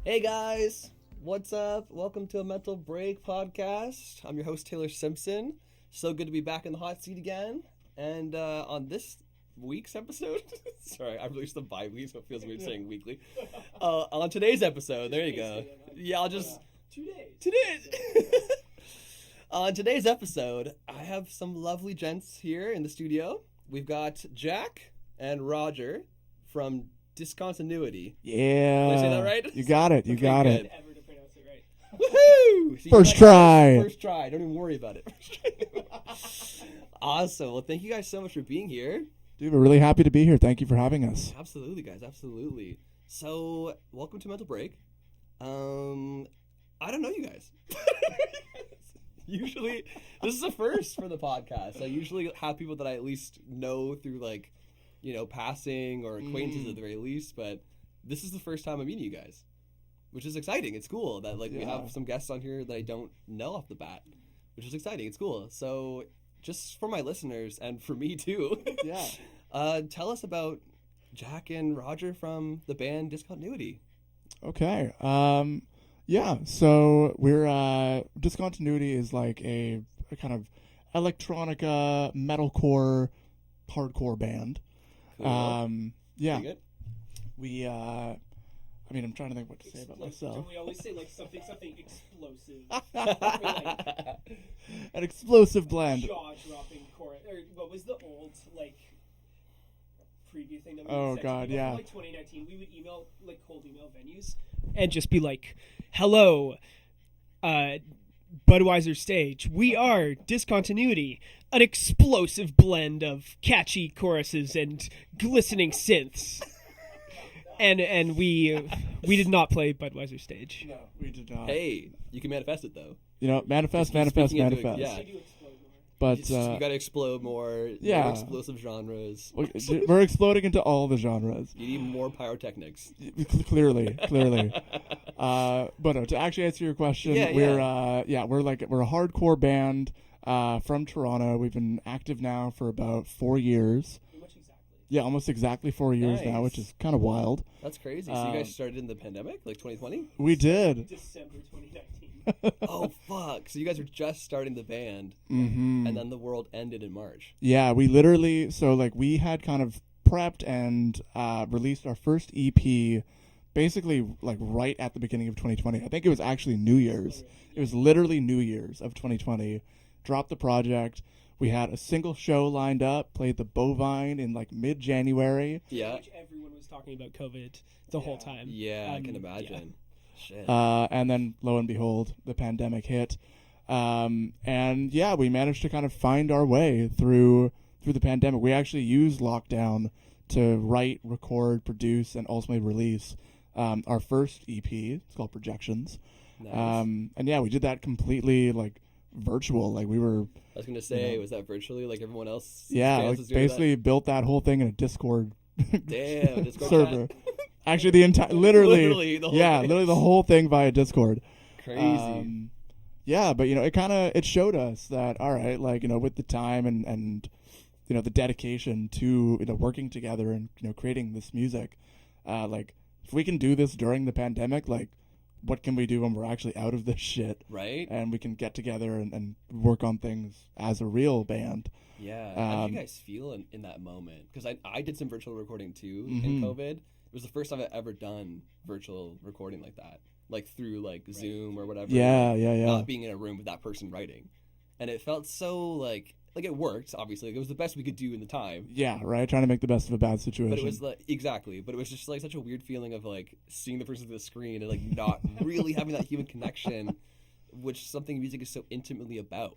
Hey guys, what's up? Welcome to a Mental Break podcast. I'm your host, Taylor Simpson. So good to be back in the hot seat again. And on this week's episode, sorry, I released them bi-weekly, so it feels weird saying weekly. On today's episode, there you go. Yeah, I'll just... 2 days. 2 days! On today's episode, I have some lovely gents here in the studio. We've got Jack and Roger from Discontinuity. Yeah. Did I say that right? You got it. You Okay, got good. it. Ever to pronounce it right. Woohoo! See, First you guys- try. First try. Don't even worry about it. Awesome. Well, thank you guys so much for being here. Dude, we're really happy to be here. Thank you for having us. Absolutely, guys. Absolutely. So, welcome to Mental Break. I don't know you guys. Usually, this is a first for the podcast. I usually have people that I at least know through, like, you know, passing or acquaintances at the very least. But this is the first time I'm meeting you guys, which is exciting. It's cool that, like, we have some guests on here that I don't know off the bat, which is exciting. It's cool. So, just for my listeners and for me too, tell us about Jack and Roger from the band Discontinuity. Okay. Yeah. So we're Discontinuity is like a kind of electronica metalcore hardcore band. Cool. Yeah. Pretty good. We I mean, I'm trying to think what to say about myself. Don't we always say like something explosive? Or, like, An explosive blend. jaw-dropping chorus. Or what was the old like preview thing that we Oh, would send God, to people yeah. from, like 2019? We would email like cold email venues and just be like, "Hello, Budweiser stage. We are Discontinuity, an explosive blend of catchy choruses and glistening synths." And we did not play Budweiser stage. No, we did not. Hey, you can manifest it though. You know, manifest. Speaking into it, Manifest. yeah. We do explode more. But You gotta explode more. yeah. More explosive genres. we're exploding into all the genres. You need more pyrotechnics. Clearly. But no, to actually answer your question, we're a hardcore band from Toronto. We've been active now for about 4 years. Pretty much exactly. Yeah, almost exactly 4 years now, Nice. which is kind of wild. That's crazy. So you guys started in the pandemic, like 2020? We did. December 2019. Oh fuck! So you guys were just starting the band, Mm-hmm. and then the world ended in March. Yeah, we literally, so like we had kind of prepped and released our first EP basically like right at the beginning of 2020. I think it was actually New Year's. It was literally New Year's of 2020. Dropped the project. We had a single show lined up, played the Bovine in like mid-January. Yeah. Which everyone was talking about COVID the whole time. Yeah, I can Yeah. imagine. Shit. And then lo and behold, the pandemic hit. And yeah, we managed to kind of find our way through the pandemic. We actually used lockdown to write, record, produce, and ultimately release our first EP. It's called Projections. Nice. And yeah, we did that completely like virtual. Like we were, I was gonna say, was that virtually like everyone else? yeah, bands like was doing basically built that whole thing in a Discord that? Damn, Discord server. chat? Actually, the entire, literally the whole yeah, thing. literally the whole thing via Discord. Crazy. Yeah, but you know, it showed us that all right, like you know, with the time and you know the dedication to you know working together and you know creating this music, like if we can do this during the pandemic, like what can we do when we're actually out of this shit? Right? And we can get together and work on things as a real band. Yeah. How did you guys feel in that moment? Because I did some virtual recording too in COVID. It was the first time I've ever done virtual recording like that, like through like Zoom or whatever. Yeah, like, yeah, yeah. Not being in a room with that person writing, and it felt so like it worked. Obviously, it was the best we could do in the time. Yeah, right. Trying to make the best of a bad situation. But it was like exactly. But it was just like such a weird feeling of like seeing the person through the screen and like not really having that human connection, which something music is so intimately about.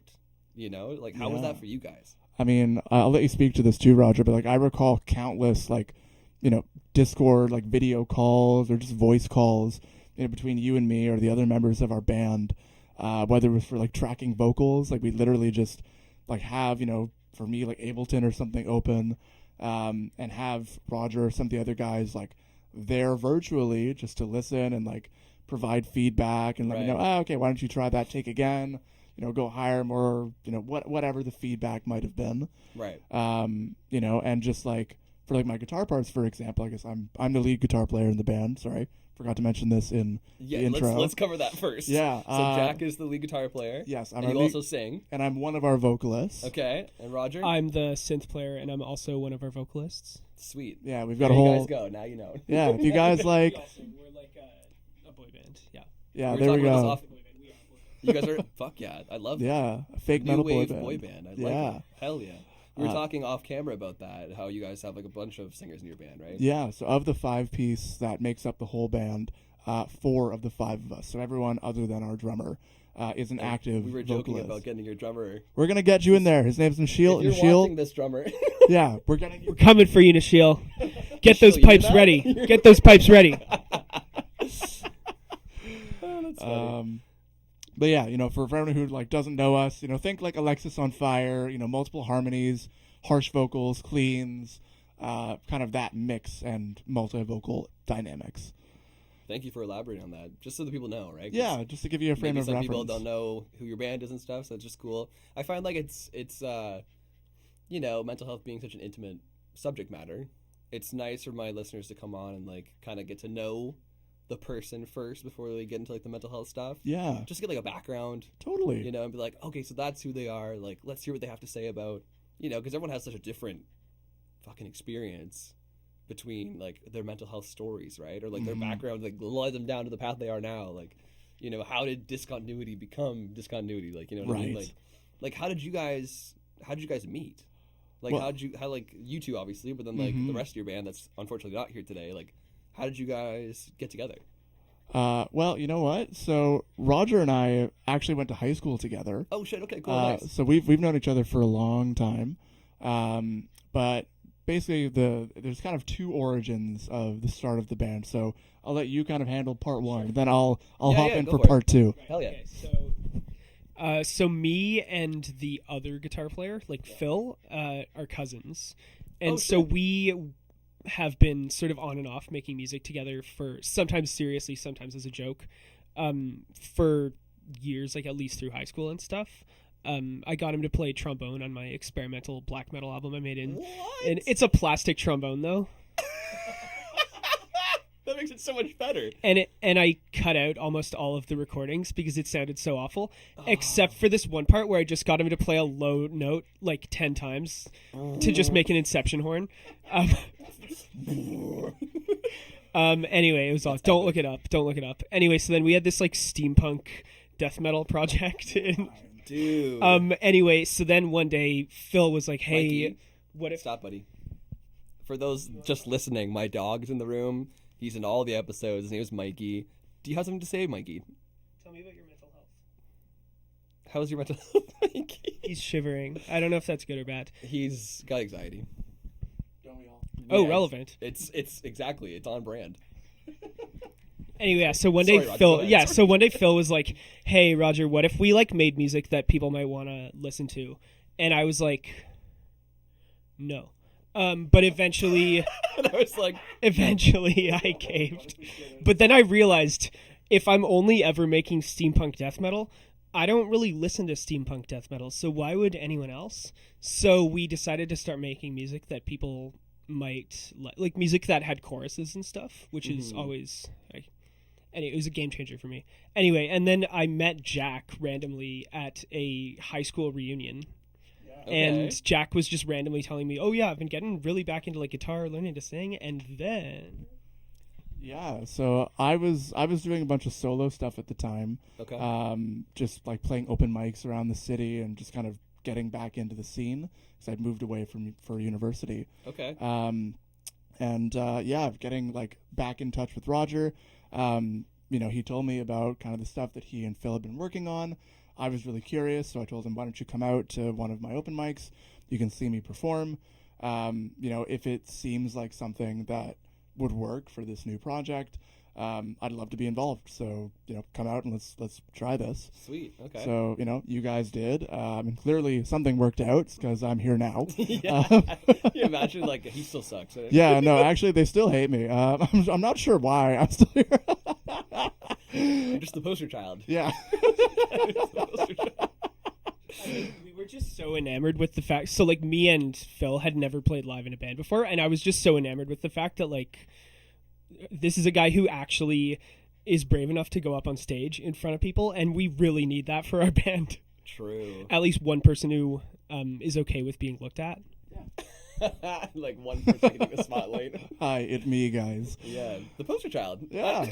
You know, like how was Yeah. that for you guys? I mean, I'll let you speak to this too, Roger. But like, I recall countless like, you know, Discord like video calls or just voice calls, you know, between you and me or the other members of our band, whether it was for like tracking vocals, like we literally just like have, you know, for me like Ableton or something open, and have Roger or some of the other guys like there virtually just to listen and like provide feedback and let me know, okay, why don't you try that take again, go higher, more, whatever the feedback might have been, Right. And just like for like my guitar parts, for example, I guess I'm the lead guitar player in the band. Sorry, forgot to mention this in the intro. Let's cover that first. Yeah. So Jack is the lead guitar player. Yes, and you also sing. and I'm one of our vocalists. Okay, and Roger. I'm the synth player, and I'm also one of our vocalists. Sweet. Yeah, we've got there a whole. You guys go. Now you know. Yeah, if you guys like. We're like a boy band. Yeah. Yeah, we there we go. You guys are fuck yeah! I love that. Yeah, a fake New metal wave boy band. I like it. Hell yeah! We were talking off camera about that. How you guys have like a bunch of singers in your band, right? Yeah. So of the 5-piece that makes up the whole band, 4 of the 5 of us. So everyone other than our drummer is an active. We were joking vocalist. about getting your drummer. We're gonna get you in there. His name's Nashil. If you're watching this drummer. Yeah, we're getting. We're coming for you, Nashil. Get those Nashil, pipes ready. Get those pipes ready. Oh, that's funny. But yeah, for everyone who like doesn't know us, think like Alexis on Fire, multiple harmonies, harsh vocals, cleans, kind of that mix and multi-vocal dynamics. Thank you for elaborating on that, just so the people know, right? Yeah, just to give you a frame of some reference. People don't know who your band is and stuff, so it's just cool. I find like it's mental health being such an intimate subject matter. It's nice for my listeners to come on and like kind of get to know the person first before they get into like the mental health stuff. Yeah, just get like a background. Totally. And be like, okay, so that's who they are. Like, let's hear what they have to say about, because everyone has such a different fucking experience between like their mental health stories, right? Or like their background, like led them down to the path they are now. Like, how did discontinuity become discontinuity? Like, what I mean? Like how did you guys meet? Like, how like you two obviously, but then like the rest of your band that's unfortunately not here today. Like, how did you guys get together? Well, you know what? So Roger and I actually went to high school together. Oh shit! Okay, cool. Nice. So we've known each other for a long time, but basically there's kind of 2 origins of the start of the band. So I'll let you kind of handle part 1, and then I'll hop in for part 2. Hell yeah! Okay, so me and the other guitar player, like Phil, are cousins, and so we have been sort of on and off making music together for sometimes seriously, sometimes as a joke, for years, like at least through high school and stuff. I got him to play trombone on my experimental black metal album I made and it's a plastic trombone though. That makes it so much better. And I cut out almost all of the recordings because it sounded so awful, except for this one part where I just got him to play a low note like 10 times to just make an Inception horn. Anyway, it was all. Don't look it up. Anyway, so then we had this like steampunk death metal project. Dude. Anyway, so then one day Phil was like, "Hey, Mikey, what if?" Stop, buddy. For those just listening, my dog's in the room. He's in all the episodes. His name is Mikey. Do you have something to say, Mikey? Tell me about your mental health. How's your mental health, Mikey? He's shivering. I don't know if that's good or bad. He's got anxiety. Don't we all? Oh, relevant. It's exactly. It's on brand. Anyway, yeah, so one Sorry, day Roger, Phil, go ahead. yeah, so one day Phil was like, "Hey, Roger, what if we like made music that people might want to listen to?" And I was like, "No." But eventually, And I was like, eventually I caved. But then I realized if I'm only ever making steampunk death metal, I don't really listen to steampunk death metal, so why would anyone else? So we decided to start making music that people might like music that had choruses and stuff, which is always and it was a game changer for me. Anyway, and then I met Jack randomly at a high school reunion. okay. And Jack was just randomly telling me, "Oh yeah, I've been getting really back into like guitar, learning to sing," and then Yeah, so I was doing a bunch of solo stuff at the time. Okay. Just like playing open mics around the city and just kind of getting back into the scene because I'd moved away for university. Okay. Getting like back in touch with Roger. He told me about kind of the stuff that he and Phil had been working on. I was really curious, so I told him, "Why don't you come out to one of my open mics? You can see me perform. If it seems like something that would work for this new project, I'd love to be involved. So, come out and let's try this. Sweet. Okay. So, you guys did. And clearly something worked out because I'm here now. Yeah. You imagine, like, he still sucks. Right? Yeah, no, actually, they still hate me. I'm not sure why. I'm still here. You're just the poster child. Yeah. We were just so enamored with the fact. So, like, me and Phil had never played live in a band before, and I was just so enamored with the fact that, like, this is a guy who actually is brave enough to go up on stage in front of people, and we really need that for our band. True. At least one person who is okay with being looked at. Like one person getting the spotlight. Hi, it's me, guys. Yeah, the poster child. Yeah.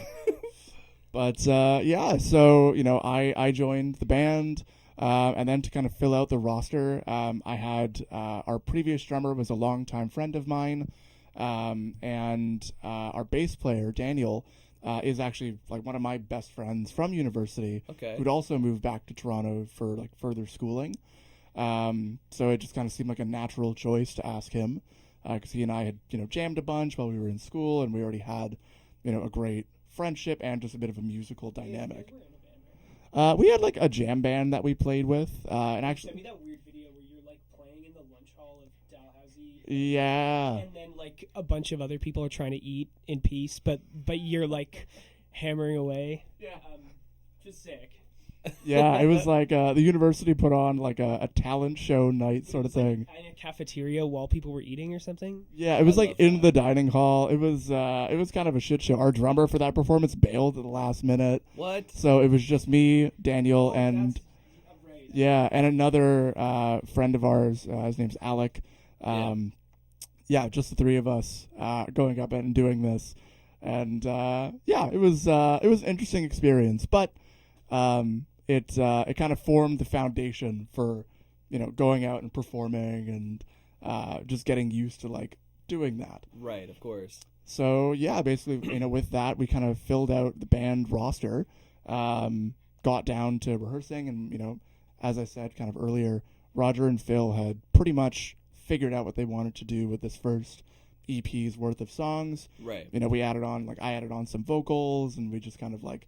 But, yeah, so, I joined the band, and then to kind of fill out the roster, I had our previous drummer was a longtime friend of mine, and our bass player, Daniel, is actually, like, one of my best friends from university, Okay. who'd also moved back to Toronto for, like, further schooling. So it just kind of seemed like a natural choice to ask him, because he and I had, jammed a bunch while we were in school, and we already had, a great friendship and just a bit of a musical dynamic. We had like a jam band that we played with, and actually, Send me that weird video where you're like playing in the lunch hall of Dalhousie. yeah, And then like a bunch of other people are trying to eat in peace, but you're like hammering away. Yeah. Just sick. yeah, it was like the university put on like a talent show night sort of thing. In a cafeteria while people were eating or something. Yeah, it was I like love in that. the dining hall. It was kind of a shit show. Our drummer for that performance bailed at the last minute, What? so it was just me, Daniel, and Right. yeah, and another friend of ours. His name's Alec. Yeah, just the three of us going up and doing this, and yeah, it was an interesting experience, but it kind of formed the foundation for going out and performing and just getting used to like doing that. Right, of course. So yeah, basically, with that, we kind of filled out the band roster, got down to rehearsing, and as I said kind of earlier, Roger and Phil had pretty much figured out what they wanted to do with this first EP's worth of songs. Right. We added on, like, I added on some vocals, and we just kind of like,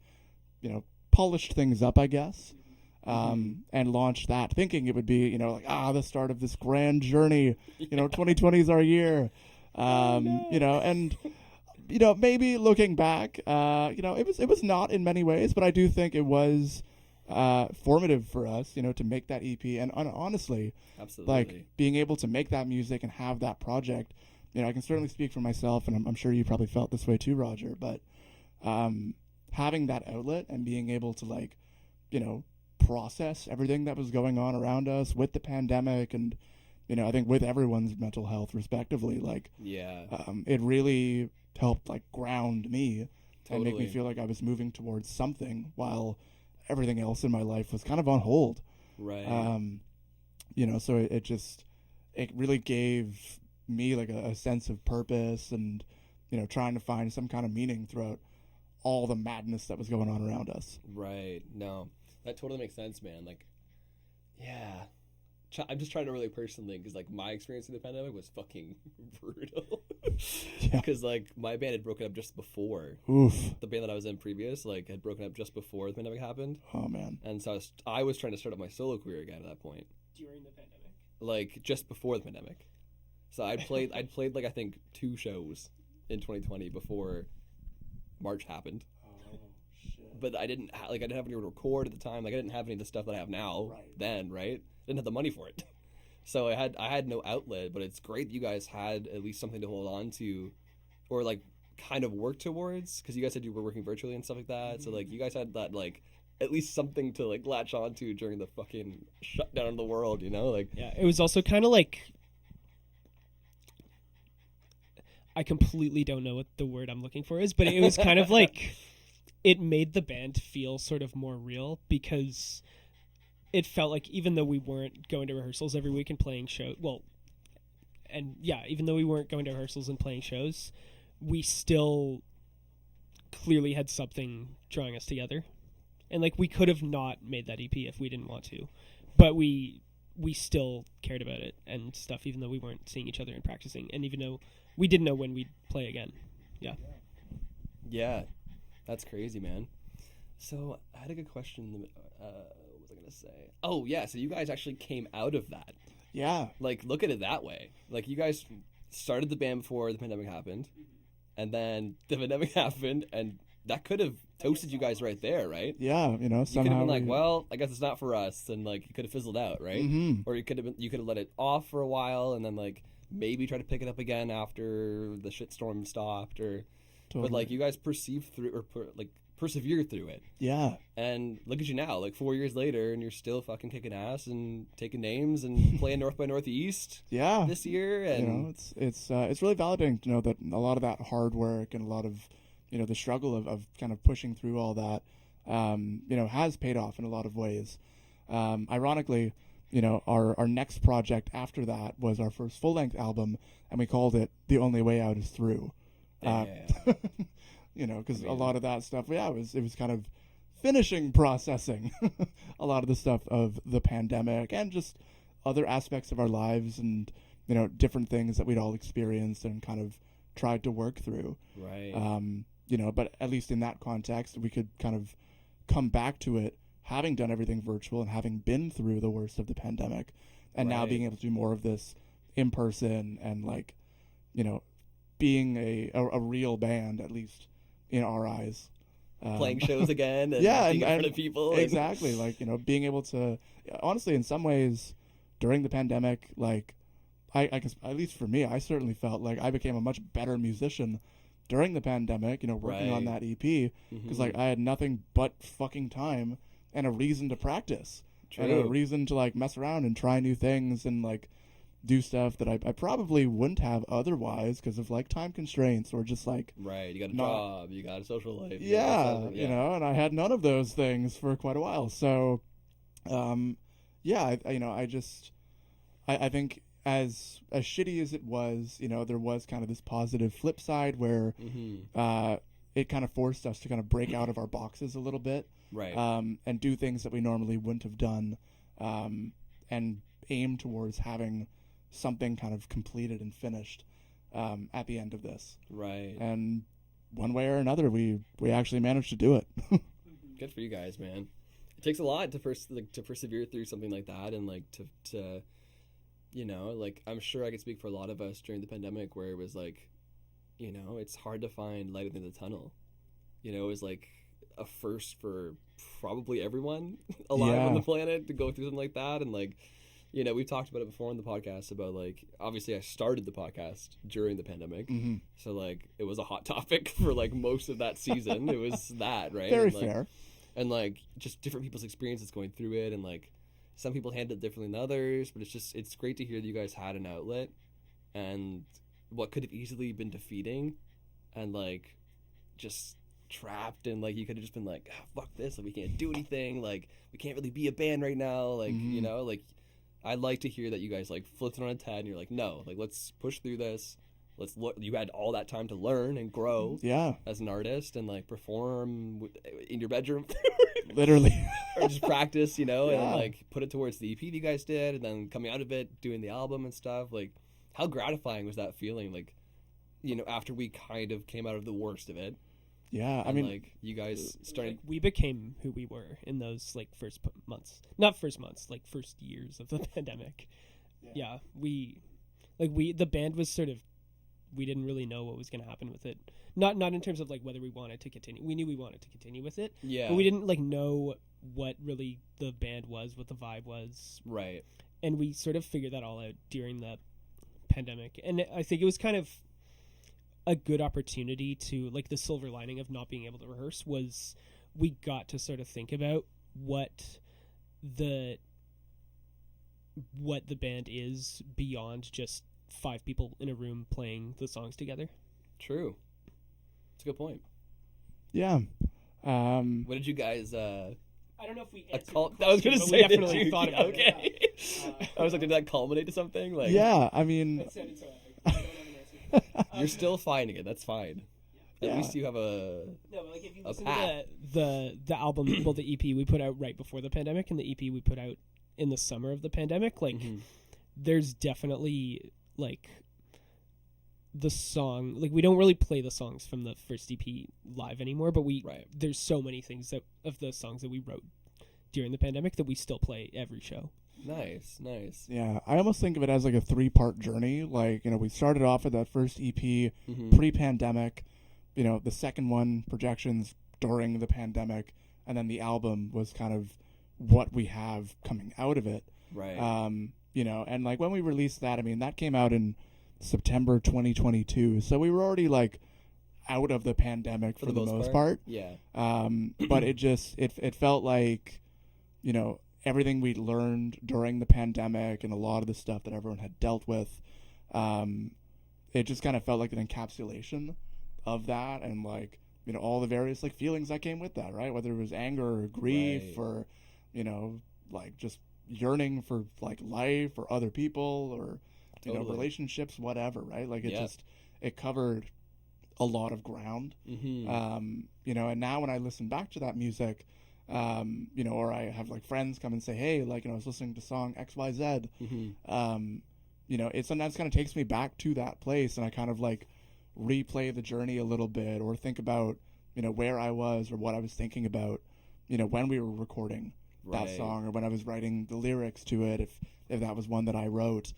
polished things up, I guess, and launched that, thinking it would be, like, the start of this grand journey. 2020 is our year. And maybe looking back, it was not in many ways, but I do think it was formative for us, to make that EP, and honestly, Absolutely. like being able to make that music and have that project. I can certainly speak for myself, and I'm sure you probably felt this way too, Roger, but having that outlet and being able to like, process everything that was going on around us with the pandemic and, I think with everyone's mental health respectively, like, Yeah. it really helped like ground me and make me Totally. feel like I was moving towards something while everything else in my life was kind of on hold. Right. So it really gave me like a sense of purpose and, trying to find some kind of meaning throughout all the madness that was going on around us. Right. No, that totally makes sense, man. Like, yeah. I'm just trying to really personally, because like my experience in the pandemic was fucking brutal. Yeah. Because like my band had broken up just before. Oof. The band that I was in previous, like, had broken up just before the pandemic happened, Oh man. and so I was trying to start up my solo career again at that point, During the pandemic. like just before the pandemic. So I'd played like I think 2 shows in 2020 before March happened. Oh shit. But I didn't I didn't have anywhere to record at the time. Like I didn't have any of the stuff that I have now. Right. Then, right? Didn't have the money for it. So I had no outlet. But it's great that you guys had at least something to hold on to, or like kind of work towards. Because you guys said you were working virtually and stuff like that. Mm-hmm. So like you guys had that like at least something to like latch onto during the fucking shutdown of the world. Like Yeah, it was also kind of like, I completely don't know what the word I'm looking for is, but it was kind of like it made the band feel sort of more real, because it felt like even though we weren't going to rehearsals every week and playing shows, even though we weren't going to rehearsals and playing shows, we still clearly had something drawing us together. And like we could have not made that EP if we didn't want to, but we still cared about it and stuff, even though we weren't seeing each other and practicing, and even though we didn't know when we'd play again. Yeah, that's crazy, man. So I had a good question. What was I gonna say? Oh yeah, so you guys actually came out of that. Yeah. Like, look at it that way. Like, you guys started the band before the pandemic happened, and then the pandemic happened, and that could have toasted you guys right there, right? Yeah, you know, You somehow could have been like, well, I guess it's not for us, and like it could have fizzled out, right? Mhm. Or you could have let it off for a while, and then like maybe try to pick it up again after the shitstorm stopped, or Totally. but like you guys persevered through it, Yeah. and look at you now, like 4 years later, and you're still fucking kicking ass and taking names and playing North by Northeast Yeah. this year, and You know, it's really validating to know that a lot of that hard work and a lot of, you know, the struggle of kind of pushing through all that, you know, has paid off in a lot of ways. Ironically, you know, our next project after that was our first full-length album, and we called it The Only Way Out Is Through. yeah. You know, because I a mean- lot of that stuff, it was kind of finishing processing a lot of the stuff of the pandemic and just other aspects of our lives and, you know, different things that we'd all experienced and kind of tried to work through. Right. You know, but at least in that context, we could kind of come back to it, having done everything virtual and having been through the worst of the pandemic, and now Right. being able to do more of this in person and, like, you know, being a real band, at least in our eyes. Playing shows again, and yeah, being in front and of people. and- exactly. Like, you know, being able to, honestly, in some ways, during the pandemic, like, I guess, at least for me, I certainly felt like I became a much better musician during the pandemic, you know, working on Right. that EP, because, like, I had nothing but fucking time and a reason to practice. And a True. reason to, like, mess around and try new things and, like, do stuff that I probably wouldn't have otherwise because of, like, time constraints or just, like, Right, you got a not- job, you got a social life. you got yeah, this, you know, and I had none of those things for quite a while. So, yeah, you know, I think as shitty as it was, you know, there was kind of this positive flip side where it kind of forced us to kind of break out of our boxes a little bit, Right. and do things that we normally wouldn't have done, and aim towards having something kind of completed and finished at the end of this. Right. And one way or another, we actually managed to do it. Good for you guys, man. It takes a lot to to persevere through something like that, and like to you know, like I'm sure I could speak for a lot of us during the pandemic where it was like, you know, it's hard to find light at the end of the tunnel. You know, it was like a first for probably everyone alive on Yeah. the planet to go through something like that, and like, you know, we've talked about it before on the podcast about like, obviously I started the podcast during the pandemic, Mm-hmm. so like it was a hot topic for like most of that season. It was that, right? Very And, like, fair. and like just different people's experiences going through it, and like some people handle it differently than others, but it's great to hear that you guys had an outlet, and what could have easily been defeating and like just trapped, and like you could have just been like, "Ah, fuck this, like we can't do anything, like we can't really be a band right now," like you know, like I'd like to hear that you guys like flipped it on its head and you're like, no, like let's push through this, let's look, you had all that time to learn and grow Yeah, as an artist and like perform in your bedroom literally. or just practice, you know, and Yeah. then, like put it towards the EP that you guys did, and then coming out of it, doing the album and stuff. Like, how gratifying was that feeling? Like, you know, after we kind of came out of the worst of it, Yeah, I and, mean, like you guys started. We became who we were in those like first months, not first months, like first years of the pandemic. Yeah, the band was sort of, we didn't really know what was going to happen with it. Not in terms of like whether we wanted to continue. We knew we wanted to continue with it, Yeah, but we didn't like know what really the band was, what the vibe was, right. and we sort of figured that all out during the pandemic. And I think it was kind of a good opportunity to, like, the silver lining of not being able to rehearse was we got to sort of think about what the band is beyond just 5 people in a room playing the songs together. True. That's a good point. yeah. What did you guys? I don't know if we I answered was the gonna question, but say, we did definitely you- thought about it. okay. I was like, did that culminate to something? Like, Yeah, I mean, It sounded so epic. I don't have an answer. you're still finding it. That's fine. At Yeah. least you have a. No, but like if you A listen path. to the album, well, the EP we put out right before the pandemic, and the EP we put out in the summer of the pandemic, like Mhm. there's definitely like the song, like we don't really play the songs from the first EP live anymore, but Right. there's so many things of the songs that we wrote during the pandemic that we still play every show. Nice. Yeah, I almost think of it as like a 3-part journey. Like, we started off with that first EP Mm-hmm. pre-pandemic, the second one, Projections, during the pandemic, and then the album was kind of what we have coming out of it. Right. And like when we released that, I mean, that came out in September 2022, so we were already like out of the pandemic for the most part. Yeah. But it felt like, everything we'd learned during the pandemic and a lot of the stuff that everyone had dealt with, it just kind of felt like an encapsulation of that, and like, all the various like feelings that came with that, right? Whether it was anger or grief, Right. or, like just yearning for like life or other people, or, Totally. relationships, whatever, right? Like it Yeah. it covered a lot of ground. Mm-hmm. And now when I listen back to that music, or I have like friends come and say, hey, like, I was listening to song XYZ, Mm-hmm. it sometimes kind of takes me back to that place, and I kind of like replay the journey a little bit, or think about, where I was or what I was thinking about, when we were recording that Right. song, or when I was writing the lyrics to it, if that was one that I wrote.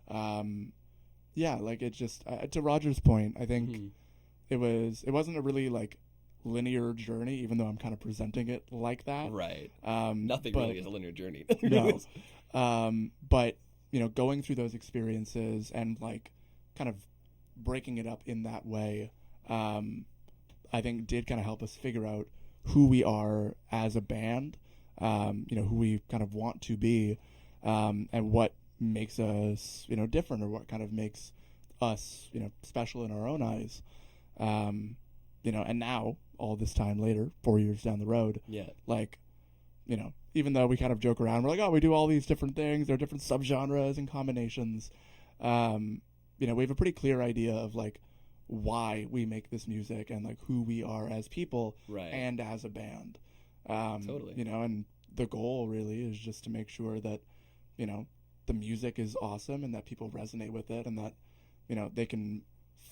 Like it just, to Roger's point, I think Mhm. it wasn't a really like linear journey, even though I'm kind of presenting it like that. Right. Nothing Really is a linear journey. No. But going through those experiences and like kind of breaking it up in that way, I think did kind of help us figure out who we are as a band, who we kind of want to be, and what makes us, different, or what kind of makes us, special in our own eyes. And now, all this time later, 4 years down the road, Yeah. like, even though we kind of joke around, we're like, oh, we do all these different things, there are different subgenres and combinations, we have a pretty clear idea of like why we make this music, and like who we are as people, Right. and as a band. Totally. And the goal really is just to make sure that, the music is awesome, and that people resonate with it, and that, they can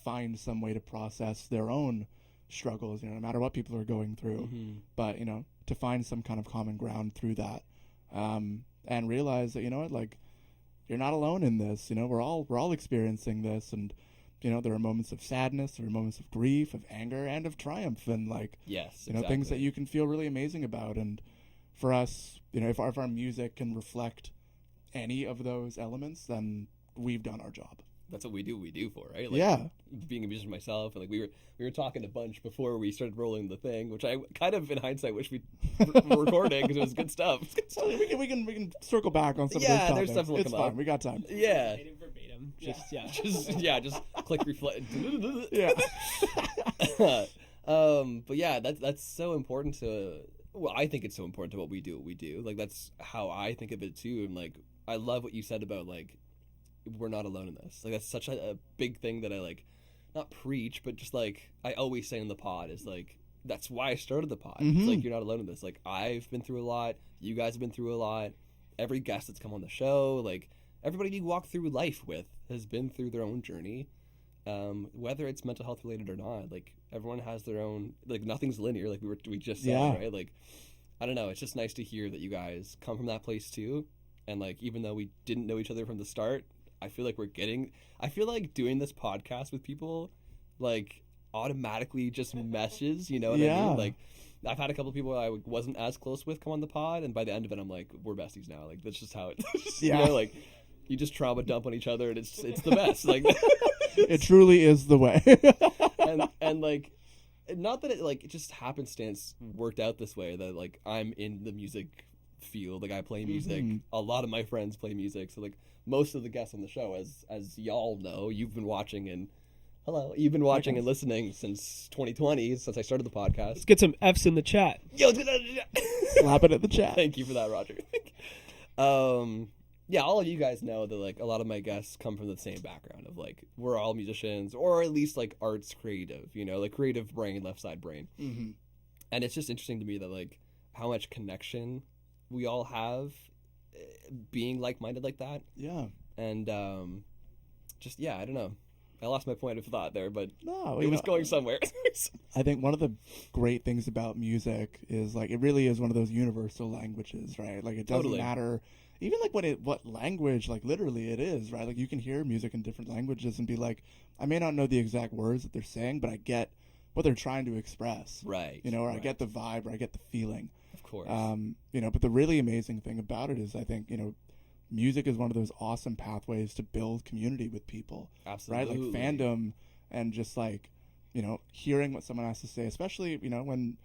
find some way to process their own struggles, no matter what people are going through. Mhm. But, to find some kind of common ground through that, and realize that, like, you're not alone in this. We're all experiencing this, and, there are moments of sadness, there are moments of grief, of anger, and of triumph, and like, Yes. things that you can feel really amazing about. And for us, if our music can reflect any of those elements, then we've done our job. That's what we do for, right? Like, Yeah. Being a musician myself, and like we were talking a bunch before we started rolling the thing, which I kind of in hindsight wish we were recording, because it was good stuff. So we can circle back on some Yeah, of those there's topics. stuff to look It's them fine. up. We got time. Yeah. Verbatim. Just click reflect. Yeah. But yeah, that's so important to. Well, I think it's so important to what we do. Like that's how I think of it too. And like I love what you said about like we're not alone in this. Like that's such a big thing that I like, not preach, but just like I always say in the pod is like that's why I started the pod. It's Mhm. like you're not alone in this. Like I've been through a lot. You guys have been through a lot. Every guest that's come on the show, like everybody you walk through life with, has been through their own journey. Whether it's mental health related or not, like everyone has their own. Like nothing's linear. Like we just said, Yeah. right? Like I don't know. It's just nice to hear that you guys come from that place too. And like even though we didn't know each other from the start, I feel like I feel like doing this podcast with people, like automatically just meshes. You know what I Yeah. mean? Like I've had a couple of people I wasn't as close with come on the pod, and by the end of it, I'm like, we're besties now. Like that's just how it. Yeah. You know, like you just trauma dump on each other, and it's the best. Like. It truly is the way. and like not that it just happenstance worked out this way, that like I'm in the music field, like I play music. Mhm. A lot of my friends play music, so like most of the guests on the show, as y'all know, you've been watching and listening since 2020, since I started the podcast. Let's get some F's in the chat. Yo, Slap it at the chat. thank you for that, Roger. Yeah, all of you guys know that like a lot of my guests come from the same background of like we're all musicians, or at least like arts creative, like creative brain, left side brain. Mm-hmm. And it's just interesting to me that like how much connection we all have, being like-minded like that. Yeah. And just yeah, I don't know. I lost my point of thought there, but No, it was going somewhere. I think one of the great things about music is like it really is one of those universal languages, right? Like it doesn't Totally. matter even like what language like literally it is, right? Like you can hear music in different languages and be like, I may not know the exact words that they're saying, but I get what they're trying to express. Right. You know, or I right. get the vibe or I get the feeling. Of course. You know, but the really amazing thing about it is I think, you know, music is one of those awesome pathways to build community with people. Absolutely. Right? Like fandom and just like, you know, hearing what someone has to say, especially, you know, when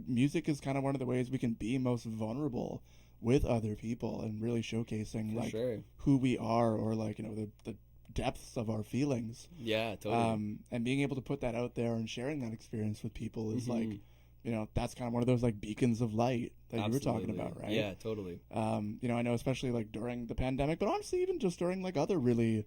music is kind of one of the ways we can be most vulnerable with other people and really showcasing For like sure. who we are or like, you know, the depths of our feelings. Yeah, totally. And being able to put that out there and sharing that experience with people is Mhm. like, you know, that's kind of one of those like beacons of light that you were talking Absolutely. about, right? Yeah, totally. You know, I know especially like during the pandemic, but honestly even just during like other really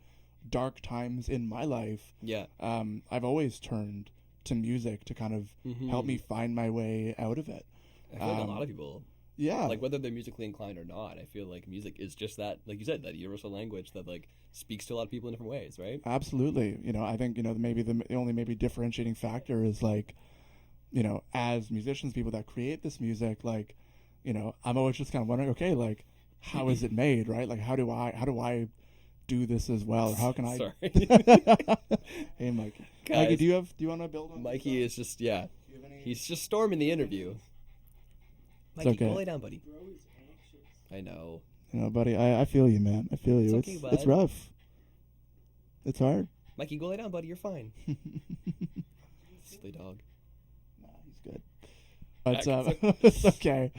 dark times in my life, Yeah. I've always turned to music to kind of Mhm. help me find my way out of it. I feel like a lot of people, Yeah. like whether they're musically inclined or not, I feel like music is just that, like you said, that universal language that like speaks to a lot of people in different ways, right? Absolutely. You know, I think, you know, maybe the only maybe differentiating factor is like, you know, as musicians, people that create this music, like, you know, I'm always just kind of wondering, okay, like, how is it made, right? Like, how do I do this as well? Or how can I? Sorry. Hey, Mikey. Guys, Mikey, do you want to build on? Mikey this is just, yeah, Do you have any- he's just storming the interview. Mikey, okay. go lay down, buddy. I know. You know, buddy, I feel you, man. I feel you. It's okay, It's bud. rough. It's hard. Mikey, go lay down, buddy. You're fine. Silly dog. Nah, he's good. But Okay, it's okay.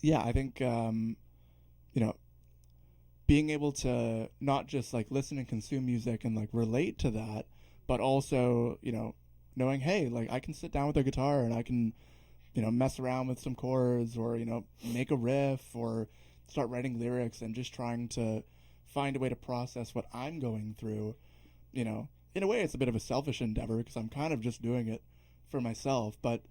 Yeah, I think you know, being able to not just like listen and consume music and like relate to that, but also, you know, knowing, hey, like I can sit down with a guitar and I can, you know, mess around with some chords or, you know, make a riff or start writing lyrics and just trying to find a way to process what I'm going through. You know, in a way it's a bit of a selfish endeavor because I'm kind of just doing it for myself, but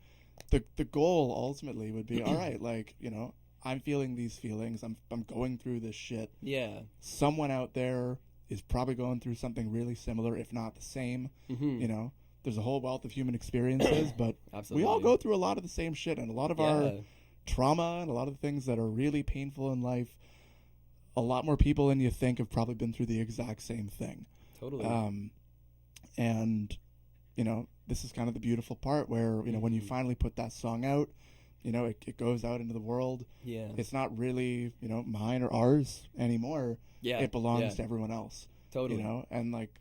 the goal ultimately would be all right, like, you know, I'm feeling these feelings, I'm going through this shit. Yeah. Someone out there is probably going through something really similar, if not the same. Mm-hmm. You know, there's a whole wealth of human experiences, but Absolutely. we all go through a lot of the same shit, and a lot of Yeah. our trauma and a lot of the things that are really painful in life, a lot more people than you think have probably been through the exact same thing. Totally. And you know, this is kind of the beautiful part where, you know, when you Mhm. finally put that song out, you know, it goes out into the world. Yeah. It's not really, you know, mine or ours anymore. Yeah. It belongs yeah. to everyone else. Totally. You know, and like,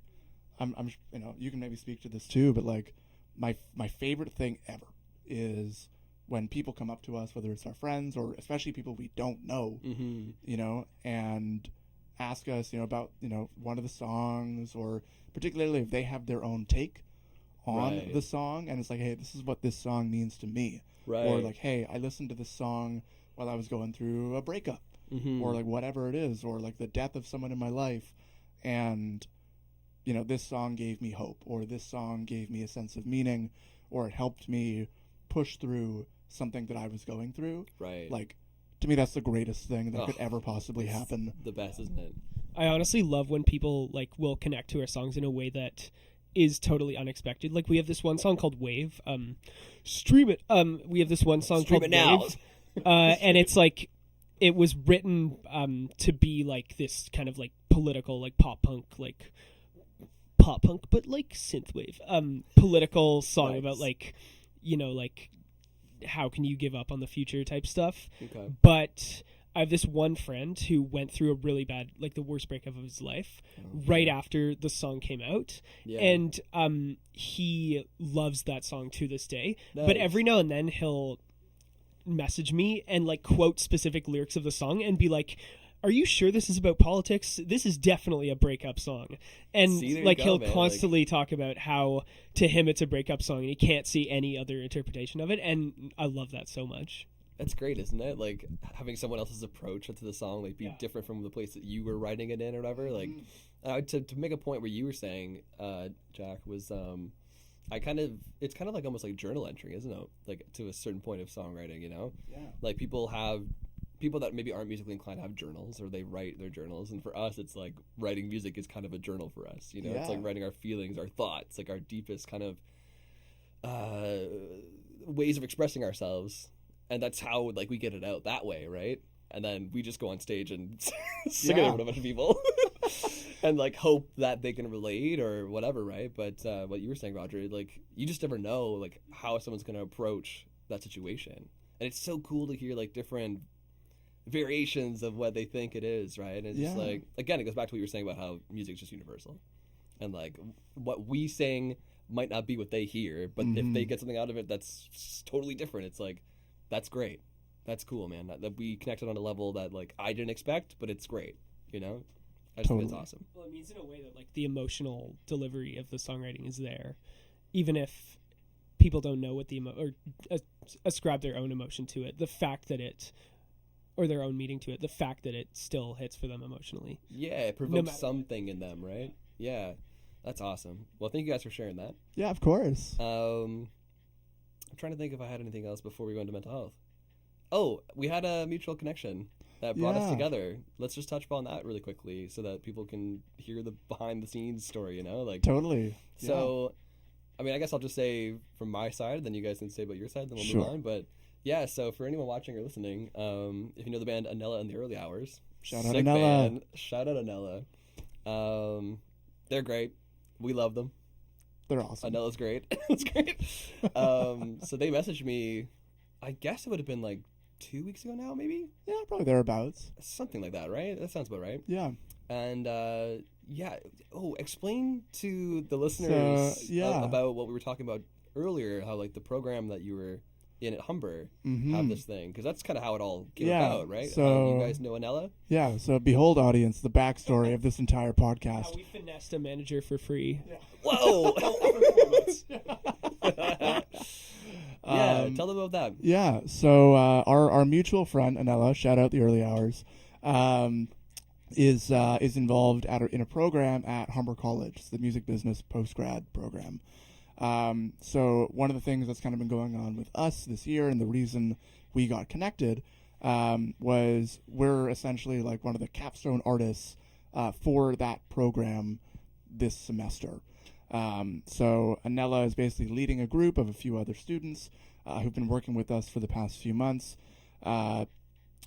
I'm, you know, you can maybe speak to this too, but like, my favorite thing ever is when people come up to us, whether it's our friends or especially people we don't know, Mm-hmm. you know, and ask us, you know, about, you know, one of the songs, or particularly if they have their own take on Right. the song, and it's like, hey, this is what this song means to me. Right. Or like, hey, I listened to this song while I was going through a breakup, Mm-hmm. or like whatever it is, or like the death of someone in my life, and you know, this song gave me hope, or this song gave me a sense of meaning, or it helped me push through something that I was going through. Right. Like, to me, that's the greatest thing that Ugh, could ever possibly it's happen. The best, isn't it? I honestly love when people like will connect to our songs in a way that is totally unexpected. Like we have this one song called Wave. Stream it. We have this one song Stream called it now. Wave. And it's like it was written to be like this kind of like political, like pop punk, but like synthwave political song Nice. about like, you know, like how can you give up on the future type stuff. Okay. But I have this one friend who went through a really bad, like the worst breakup of his life right after the song came out. Yeah. And he loves that song to this day. But Nice. every now and then he'll message me and like quote specific lyrics of the song and be like, are you sure this is about politics? This is definitely a breakup song. And See, there you like go, he'll man. constantly talk about how to him it's a breakup song and he can't see any other interpretation of it. And I love that so much. That's great, isn't it? Like having someone else's approach to the song like be Yeah. different from the place that you were writing it in or whatever. Like to make a point where you were saying, Jack, was it's kind of like almost like journal entry, isn't it? Like to a certain point of songwriting, you know? Yeah. Like people have people that maybe aren't musically inclined have journals, or they write their journals, and for us it's like writing music is kind of a journal for us, you know. It's like writing our feelings, our thoughts, like our deepest kind of ways of expressing ourselves, and that's how like we get it out that way, right? And then we just go on stage and sing it over to a bunch of people and like hope that they can relate or whatever, right? But what you were saying, Roger, like you just never know like how someone's going to approach that situation, and it's so cool to hear like different variations of what they think it is, right? And it's just like, again, it goes back to what you were saying about how music is just universal, and like what we sing might not be what they hear, but if they get something out of it that's totally different, it's like, that's great. That's cool, man. That we connected on a level that like I didn't expect, but it's great, you know? I just think it's awesome. Well, it means in a way that like the emotional delivery of the songwriting is there, even if people don't know what the ascribe their own emotion to it. The fact that it, or their own meaning to it, the fact that it still hits for them emotionally. Yeah, it provokes something in them, right? Yeah, that's awesome. Well, thank you guys for sharing that. Yeah, of course. I'm trying to think if I had anything else before we go into mental health. Oh, we had a mutual connection that brought us together. Let's just touch upon that really quickly so that people can hear the behind the scenes story, you know? Like Totally. So, I mean, I guess I'll just say from my side, then you guys can say about your side, then we'll move on. But yeah, so for anyone watching or listening, if you know the band Anella and the Early Hours, shout out Anella. Shout out Anella. They're great. We love them. They're awesome. Anella's great. It's great. So they messaged me, I guess it would have been like 2 weeks ago now, maybe? Yeah, probably thereabouts. Something like that, right? That sounds about right. Yeah. And explain to the listeners about what we were talking about earlier, how like the program that you were in at Humber have this thing, because that's kind of how it all came about, right? So you guys know Anella? Yeah, so behold, audience, the backstory of this entire podcast. How we finessed a manager for free. Yeah. Whoa! Tell them about that. Yeah, so our mutual friend Anella, shout out the Early Hours, is involved in a program at Humber College. It's the music business post-grad program. So one of the things that's kind of been going on with us this year, and the reason we got connected, was we're essentially like one of the capstone artists for that program this semester. So Anella is basically leading a group of a few other students who've been working with us for the past few months, on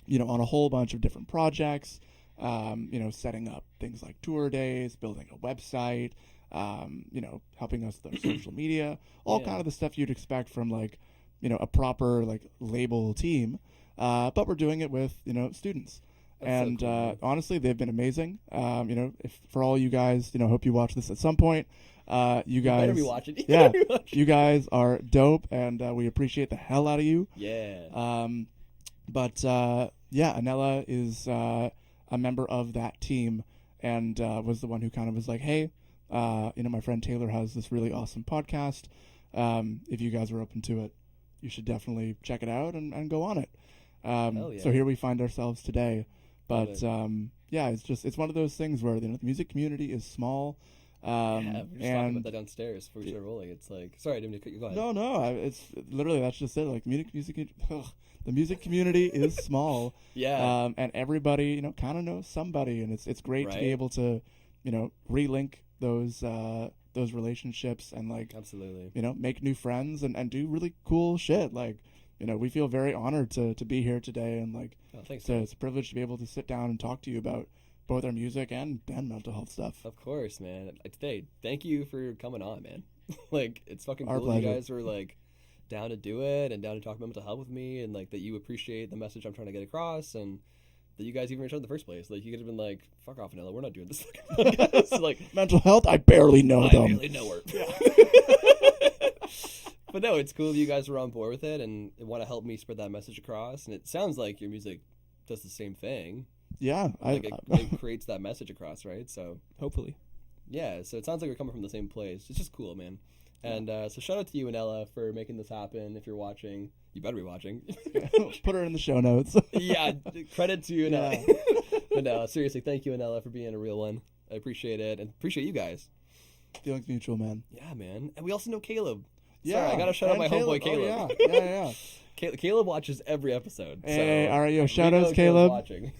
a whole bunch of different projects, setting up things like tour days, building a website, helping us with our social media, all kind of the stuff you'd expect from like, a proper like label team. But we're doing it with, students. That's so cool, honestly, they've been amazing. If for all you guys, hope you watch this at some point. You guys better be watching. You guys are dope, and we appreciate the hell out of you. Yeah. Anella is a member of that team, and was the one who kind of was like, hey, my friend Taylor has this really awesome podcast. If you guys are open to it, you should definitely check it out and go on it. So here we find ourselves today. But it's one of those things where the music community is small. We were just talking about that downstairs before we started rolling. It's like, sorry, I didn't mean to cut you. Go ahead. No, it's literally, that's just it. Like the music community is small. Yeah. And everybody, kind of knows somebody, and it's great to be able to, relink those relationships and like, absolutely, make new friends and do really cool shit. Like, we feel very honored to be here today, and like, it's a privilege to be able to sit down and talk to you about both our music and mental health stuff. Of course, man. Today, thank you for coming on, man. Like, it's fucking our cool pleasure. You guys were like down to do it and down to talk about mental health with me, and like that you appreciate the message I'm trying to get across, and that you guys even reached out in the first place. Like, you could have been like, fuck off, Vanilla, we're not doing this. Like, mental health, I barely know them. I barely know her. But no, it's cool that you guys were on board with it and want to help me spread that message across. And it sounds like your music does the same thing. Yeah. It creates that message across, right? So hopefully. Yeah, so it sounds like we're coming from the same place. It's just cool, man. And so shout out to you and Ella for making this happen. If you're watching, you better be watching. Put her in the show notes. Yeah, credit to you and Ella. But no, seriously, thank you and Ella for being a real one. I appreciate it, and appreciate you guys. Feelings mutual, man. Yeah, man. And we also know Caleb. Yeah, sorry, I gotta shout out my homeboy Caleb. Oh, yeah. Caleb watches every episode. Hey, so all right, yo, we shout know outs, Caleb. watching.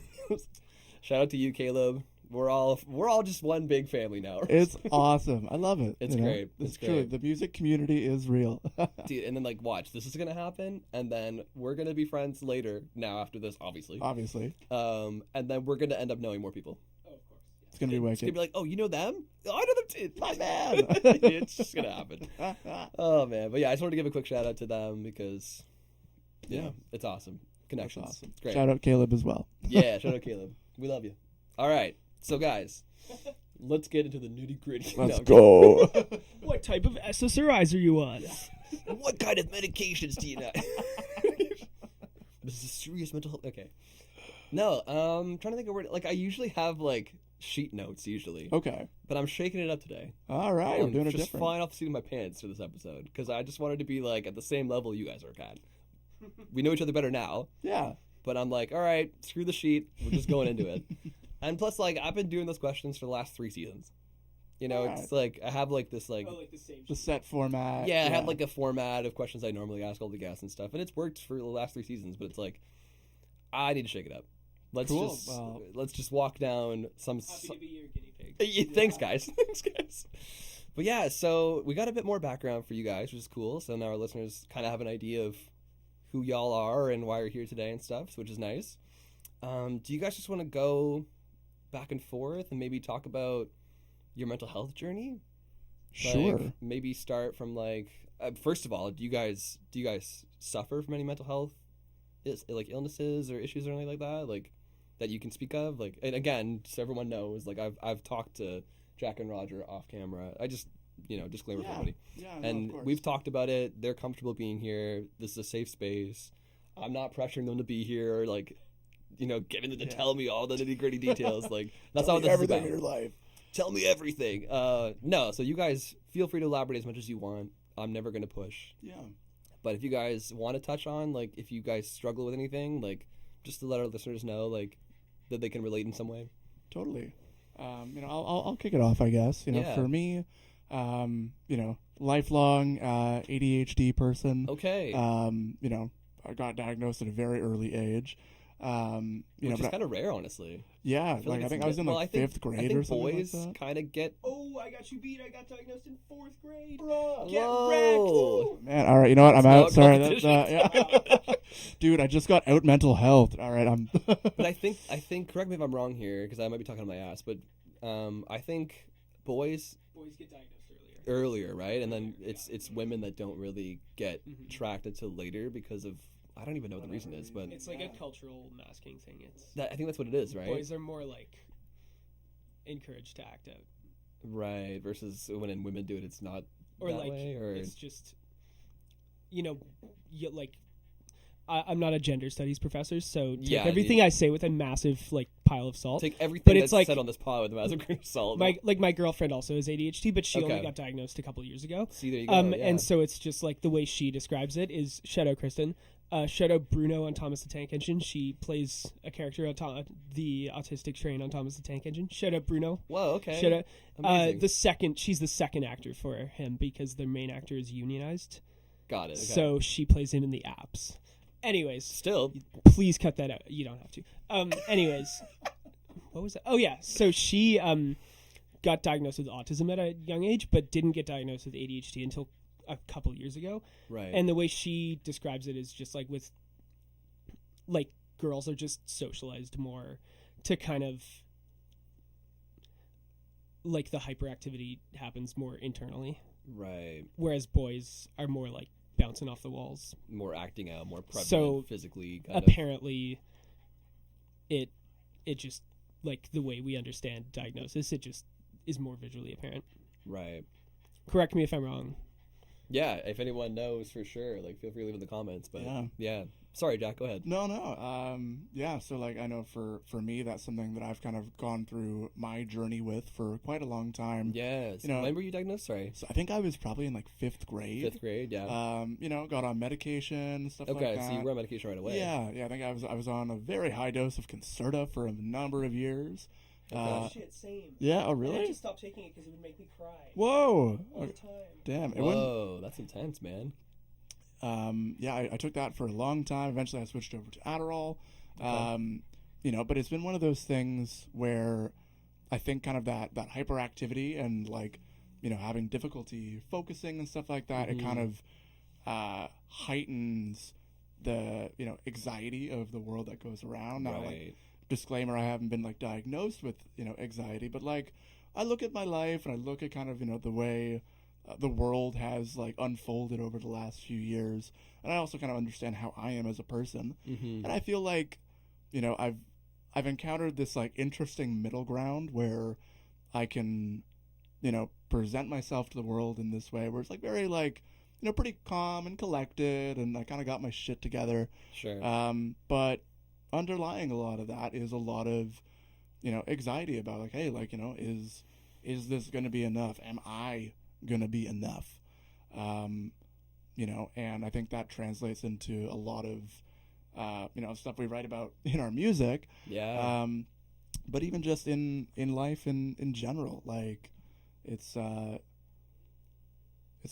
Shout out to you, Caleb. We're all just one big family now. It's awesome. I love it. It's you know? great. It's It's true. great. The music community is real. Dude, and then like watch, this is gonna happen, and then we're gonna be friends later. Now after this, obviously. Obviously, And then we're gonna end up knowing more people. Oh, of course. it's gonna be It's gonna wicked. be like, oh, you know them? Oh, I know them too. My man. It's just gonna happen. Oh man, but yeah, I just wanted to give a quick shout out to them because, Yeah. it's awesome. Connections. That's awesome. It's great. Shout out Caleb as well. Yeah, shout out Caleb. We love you. All right, so guys, let's get into the nitty gritty. Let's go. What type of SSRIs are you on? What kind of medications do you know? This is serious mental health. Okay. No, trying to think of word. Like I usually have like sheet notes usually, Okay. but I'm shaking it up today. All right. We're doing it just different. flying off the seat of my pants for this episode because I just wanted to be like at the same level you guys are at. We know each other better now, Yeah. but I'm like, all right, screw the sheet. We're just going into it. And plus, like, I've been doing those questions for the last 3 seasons. You know, Alright. it's like I have like this like. Oh, like the same. The set format. Yeah, I have like a format of questions I normally ask all the guests and stuff, and it's worked for the last 3 seasons. But it's like, I need to shake it up. Cool. Well- Let's just walk down some. Happy to be your guinea pig. Yeah, thanks, guys. Thanks, guys. But yeah, so we got a bit more background for you guys, which is cool. So now our listeners kind of have an idea of who y'all are and why you're here today and stuff, which is nice. Do you guys just want to go back and forth and maybe talk about your mental health journey? Sure. Like, maybe start from like first of all, do you guys suffer from any mental health like illnesses or issues or anything like that, like that you can speak of? Like, and again, so everyone knows, like I've talked to Jack and Roger off camera. I just disclaimer for everybody. Yeah. And we've talked about it. They're comfortable being here. This is a safe space. I'm not pressuring them to be here or like, getting them to tell me all the nitty gritty details. Like that's not what this is everything about. in your life. Tell me everything. No, so you guys feel free to elaborate as much as you want. I'm never gonna push. Yeah. But if you guys want to touch on, like, if you guys struggle with anything, like, just to let our listeners know, like, that they can relate in some way. Totally. I'll kick it off, I guess. Yeah. For me, lifelong ADHD person. Okay. I got diagnosed at a very early age. Which is kind of rare, honestly. Yeah, I feel I it's think a I was bit- in well, like I think- 5th grade I think or something boys like that. kind of get. Oh, I got you beat. I got diagnosed in 4th grade. Bro. Get Whoa. wrecked. Man, all right, you know what? I'm That's out. not Sorry, that's competition. yeah. Dude, I just got out mental health. All right, I'm. But I think, correct me if I'm wrong here, because I might be talking on my ass, but I think boys Boys get diagnosed earlier. earlier, right? And then it's women that don't really get Mhm. tracked until later because of, I don't even know what the reason is, but It's like a cultural masking thing. It's I think that's what it is, right? boys are more like encouraged to act out, Right, versus when women do it, it's not or that like way, or it's just like I'm not a gender studies professor, so take Yeah, everything I say with a massive like pile of salt. take everything But it's that's like- said on this pod with a massive grain of salt. My girlfriend also has ADHD, but she only Okay. got diagnosed a couple years ago. See, there you go. Yeah. And so it's just like the way she describes it is shout out Kristen, shout out Bruno on Thomas the Tank Engine. She plays a character on the autistic train on Thomas the Tank Engine. Shout out Bruno. Whoa, okay. Shout out Amazing. she's the second actor for him because their main actor is unionized. Got it. Okay. So she plays him in the apps. Anyways, still, please cut that out. You don't have to. Anyways, what was that? Oh yeah. So she got diagnosed with autism at a young age, but didn't get diagnosed with ADHD until a couple years ago. right. And the way she describes it is just like with like girls are just socialized more to kind of like the hyperactivity happens more internally, right. whereas boys are more like bouncing off the walls. More acting out, more prevalent So, physically. Kind Apparently it just like the way we understand diagnosis, it just is more visually apparent. Right. Correct me if I'm wrong. Yeah, if anyone knows for sure, like, feel free to leave in the comments. But yeah. Sorry, Jack. Go ahead. No. Yeah. So like, I know for me, that's something that I've kind of gone through my journey with for quite a long time. Yes. You know- When were you diagnosed? Sorry. So I think I was probably in like 5th grade. 5th grade. Yeah. Got on medication, stuff Okay, like that. so you were on medication right away. Yeah. I think I was on a very high dose of Concerta for a number of years. Shit, same. Yeah. Oh, I had really? to stop taking it because it would make me cry Whoa. all the time. Damn. It wouldn't. Whoa, that's intense, man. I took that for a long time. Eventually I switched over to Adderall. Okay. But it's been one of those things where I think kind of that hyperactivity and like, having difficulty focusing and stuff like that, it kind of heightens the, anxiety of the world that goes around. Now, like, disclaimer, I haven't been like diagnosed with, anxiety, but like I look at my life and I look at kind of, the way the world has like unfolded over the last few years, and I also kind of understand how I am as a person. And I feel like, I've encountered this like interesting middle ground where I can, present myself to the world in this way where it's like very like, pretty calm and collected, and I kind of got my shit together. Sure. But underlying a lot of that is a lot of, anxiety about like, hey, like, is this going to be enough? Am I going to be enough? And I think that translates into a lot of, stuff we write about in our music. Yeah. But even just in life in general, like it's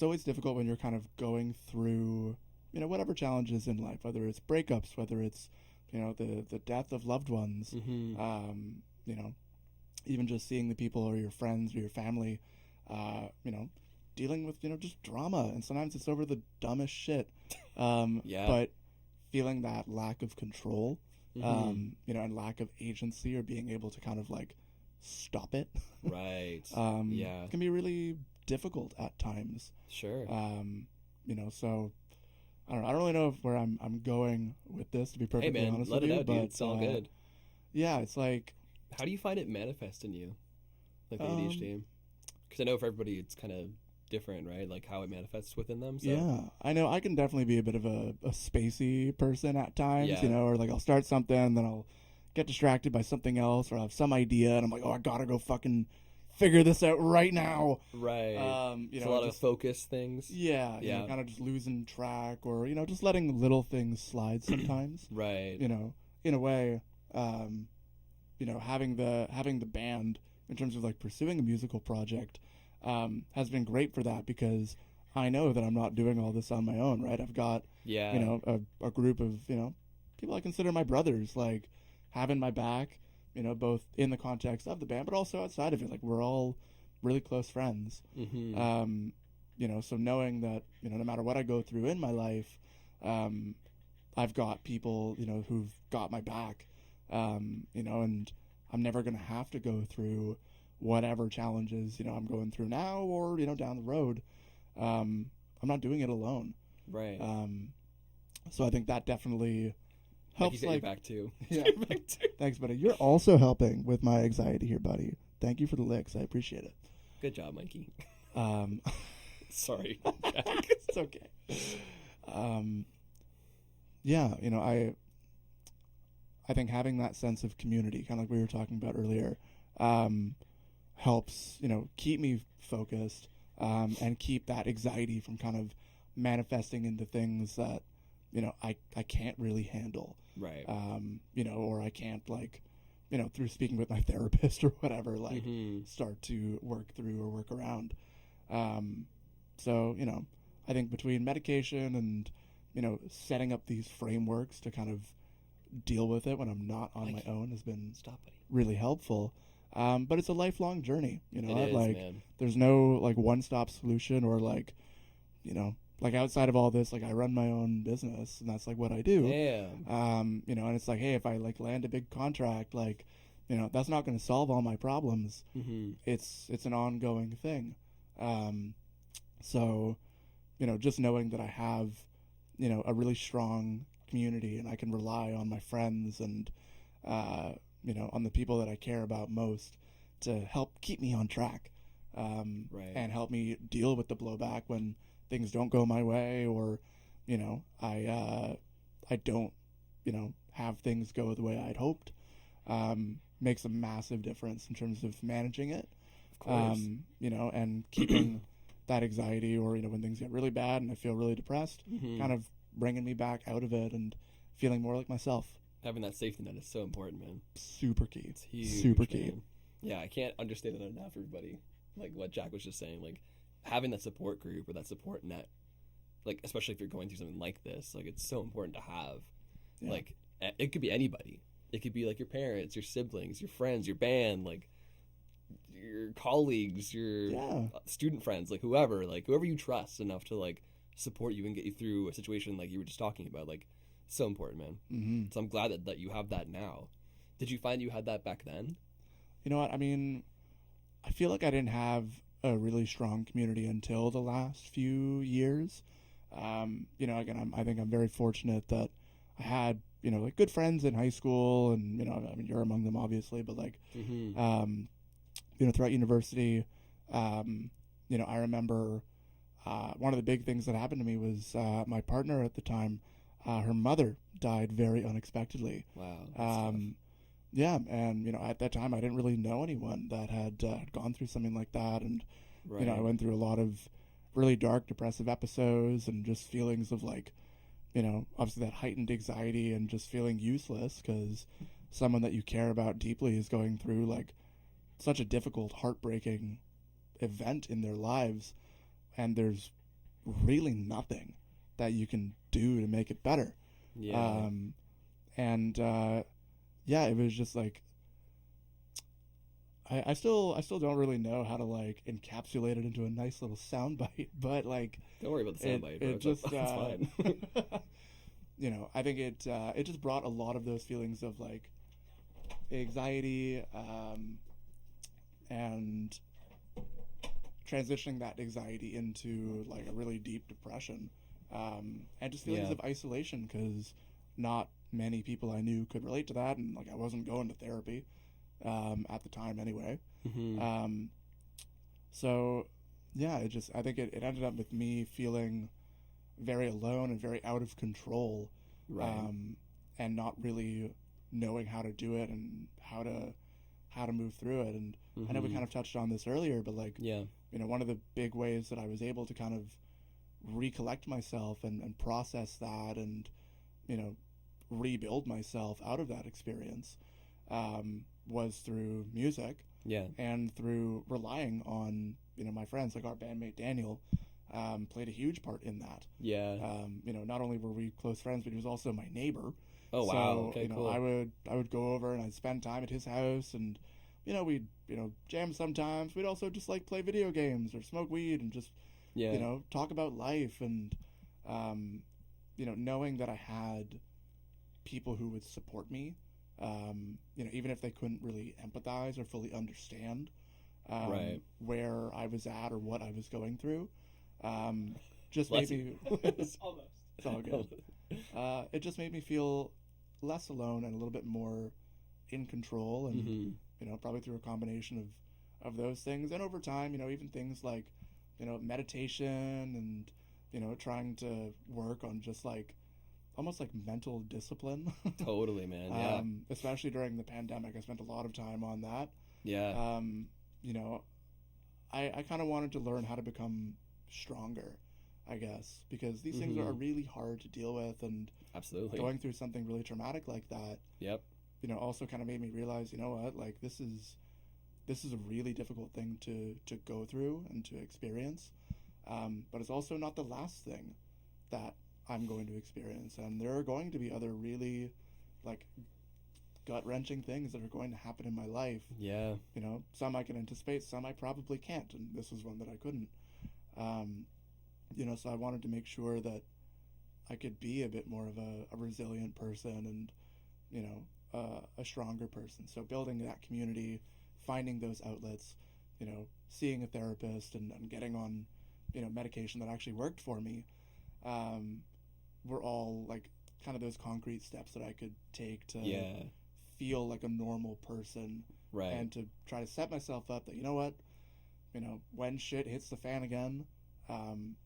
always difficult when you're kind of going through, whatever challenges in life, whether it's breakups, whether it's, the death of loved ones, even just seeing the people or your friends or your family, dealing with, just drama. And sometimes it's over the dumbest shit. But feeling that lack of control, and lack of agency or being able to kind of like stop it. Right. Can be really difficult at times. Sure. So I don't really know where I'm going with this, to be perfectly honest let with it you. out, But dude. It's all good. Yeah, it's like, how do you find it manifest in you, like the ADHD? Because I know for everybody it's kind of different, right? Like how it manifests within them. So. Yeah, I know I can definitely be a bit of a spacey person at times, Yeah. or like I'll start something and then I'll get distracted by something else, or I'll have some idea and I'm like, oh, I gotta go fucking figure this out right now. Right. It's a lot of focus things. Yeah. Kind of just losing track, or just letting little things slide sometimes. Right. In a way, having the band in terms of like pursuing a musical project has been great for that, because I know that I'm not doing all this on my own, right? I've got a group of people I consider my brothers, like having my back, both in the context of the band but also outside of it. Like we're all really close friends. So knowing that no matter what I go through in my life, I've got people who've got my back, and I'm never gonna have to go through whatever challenges I'm going through now, or down the road. I'm not doing it alone. Right. So I think that definitely helps. Like, back too. Yeah. Thanks, buddy. You're also helping with my anxiety here, buddy. Thank you for the licks. I appreciate it. Good job, Mikey. Sorry, Jack. It's okay. I think having that sense of community, kind of like we were talking about earlier, helps, keep me focused, and keep that anxiety from kind of manifesting into things that, I can't really handle. Right. Or I can't, like, through speaking with my therapist or whatever, like, start to work through or work around. So, I think between medication and, setting up these frameworks to kind of deal with it when I'm not on my own has been really helpful. But it's a lifelong journey, It is, man. There's no like one-stop solution, or like, like outside of all this, like I run my own business and that's like what I do. Yeah. And it's like, hey, if I like land a big contract, like, that's not going to solve all my problems. It's an ongoing thing. So, just knowing that I have, a really strong community and I can rely on my friends and, on the people that I care about most to help keep me on track, and help me deal with the blowback when things don't go my way, or, I don't, have things go the way I'd hoped, makes a massive difference in terms of managing it, Of course. And keeping that anxiety, or, when things get really bad and I feel really depressed, kind of bringing me back out of it and feeling more like myself. Having that safety net is so important, man. Super key. It's huge. Super key. Man. Yeah, I can't understand it enough, everybody. Like what Jack was just saying, like having that support group or that support net, like especially if you're going through something like this, like it's so important to have Yeah. like it could be anybody. It could be like your parents, your siblings, your friends, your band, like your colleagues, your Yeah. student friends, like whoever you trust enough to like support you and get you through a situation like you were just talking about. Like, so important, man. Mm-hmm. So I'm glad that you have that now. Did you find you had that back then? You know what? I mean, I feel like I didn't have a really strong community until the last few years. You know, again, I think I'm very fortunate that I had, you know, like good friends in high school, and, you know, I mean, you're among them obviously, but like, Mm-hmm. you know, throughout university, you know, I remember one of the big things that happened to me was my partner at the time, her mother died very unexpectedly. Wow. That's tough. Yeah, and you know, at that time, I didn't really know anyone that had gone through something like that, and Right. you know, I went through a lot of really dark, depressive episodes, and just feelings of like, you know, obviously that heightened anxiety and just feeling useless because someone that you care about deeply is going through like such a difficult, heartbreaking event in their lives, and there's really nothing that you can do to make it better. Yeah. And yeah, it was just like I still don't really know how to like encapsulate it into a nice little soundbite, but like Don't worry about the soundbite, bro. it just It's fine. you know, I think it just brought a lot of those feelings of like anxiety, and transitioning that anxiety into like a really deep depression, and just feelings Yeah. of isolation because not many people I knew could relate to that, and like I wasn't going to therapy at the time anyway. Mm-hmm. So yeah, I think it ended up with me feeling very alone and very out of control, Right. and not really knowing how to do it and how to move through it. And I know we Mhm. kind of touched on this earlier, but like, Yeah. you know, one of the big ways that I was able to kind of recollect myself and process that and, you know, rebuild myself out of that experience, was through music Yeah. and through relying on, you know, my friends. Like our bandmate Daniel played a huge part in that. Yeah. You know, not only were we close friends, but he was also my neighbor. Oh wow. So, Okay. you know, Cool. I would go over and I'd spend time at his house, and you know, we'd, you know, jam sometimes. We'd also just like play video games or smoke weed and just, Yeah. you know, talk about life. And you know, knowing that I had people who would support me, you know, even if they couldn't really empathize or fully understand Right. where I was at or what I was going through, just Bless made you. me Almost. it's all good. It just made me feel less alone and a little bit more in control, and Mhm. you know, probably through a combination of those things, and over time, you know, even things like, you know, meditation and, you know, trying to work on just like almost like mental discipline. Totally, man. Yeah. Especially during the pandemic, I spent a lot of time on that. Yeah. You know, I kind of wanted to learn how to become stronger, I guess, because these things are Mhm. really hard to deal with, and Absolutely. going through something really traumatic like that, Yep. you know, also kind of made me realize, you know what, like this is a really difficult thing to go through and to experience, but it's also not the last thing that I'm going to experience, and there are going to be other really like gut wrenching things that are going to happen in my life. Yeah. You know, some I can anticipate, some I probably can't, and this was one that I couldn't. You know, so I wanted to make sure that I could be a bit more of a resilient person and, you know, a stronger person. So building that community, finding those outlets, you know, seeing a therapist and getting on, you know, medication that actually worked for me, were all like kind of those concrete steps that I could take to Yeah. feel like a normal person, Right. and to try to set myself up that, you know what, you know, when shit hits the fan again,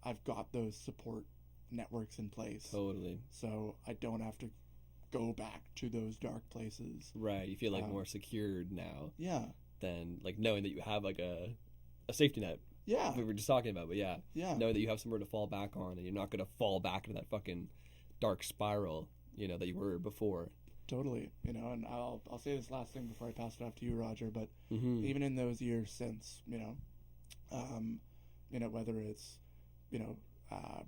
I've got those support networks in place, Totally. so I don't have to go back to those dark places. Right. You feel like Um, more secured now Yeah, than like knowing that you have like a safety net yeah, we were just talking about. But yeah, yeah, knowing that you have somewhere to fall back on and you're not gonna fall back into that fucking dark spiral, you know, that you were before. totally. You know, and I'll say this last thing before I pass it off to you, Roger. But Mm-hmm. even in those years since, you know, whether it's, you know,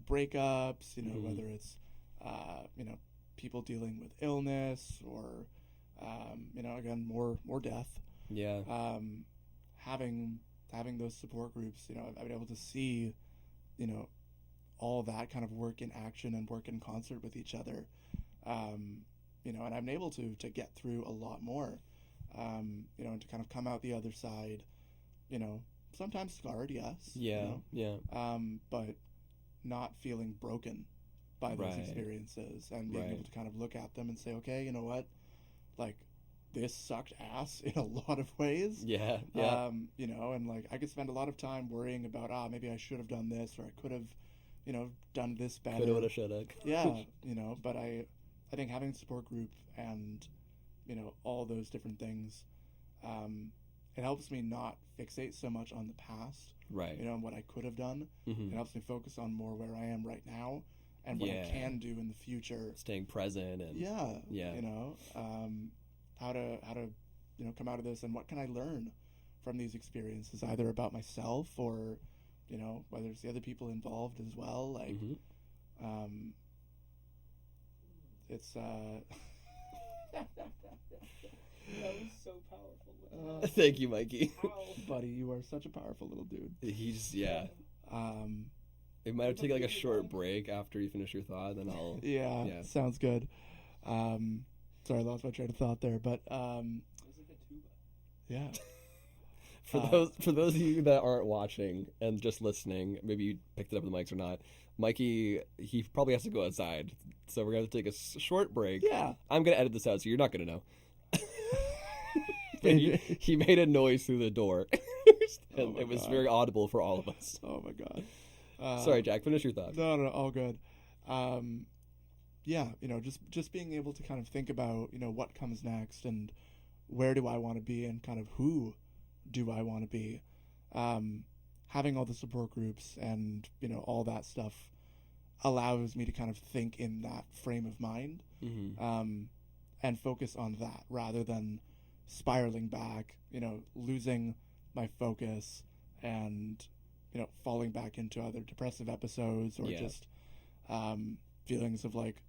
breakups, Mhm. whether it's, people dealing with illness or, again, more death. Yeah. Having those support groups, I've been able to see, all that kind of work in action and work in concert with each other. And I'm able to get through a lot more, and to kind of come out the other side, sometimes scarred, yes. Yeah. Yeah. But not feeling broken by those Right. experiences and being Right. able to kind of look at them and say, okay, you know what? Like, this sucked ass in a lot of ways. Yeah. Yeah. And like I could spend a lot of time worrying about, maybe I should have done this or I could have, done this better. Coulda, woulda, shoulda. Yeah, but I think having a support group and, all those different things, it helps me not fixate so much on the past, Right. and what I could have done. Mhm. It helps me focus on more where I am right now and what I Yeah. can do in the future. Staying present and Yeah. Yeah. How to come out of this and what can I learn from these experiences, either about myself or, whether it's the other people involved as well. Like, Mhm. it's That was so powerful. Thank you, Mikey. buddy, you are such a powerful little dude. He's yeah. Um, We might have to take like a short break after you finish your thought, then I'll. yeah, Yeah. sounds good. Sorry, I lost my train of thought there, but yeah. For those of you that aren't watching and just listening, maybe you picked it up with the mics or not. Mikey, he probably has to go outside, so we're gonna have to take a short break. Yeah. I'm gonna edit this out, so you're not gonna know. But he made a noise through the door, and my it was God. very audible for all of us. Oh my God. Sorry, Jack. Finish your thought. No, all good. Yeah, just being able to kind of think about, what comes next and where do I want to be and kind of who do I want to be. Having all the support groups and, all that stuff allows me to kind of think in that frame of mind, Mm-hmm. and focus on that rather than spiraling back, losing my focus and, falling back into either depressive episodes or Yeah. just feelings of like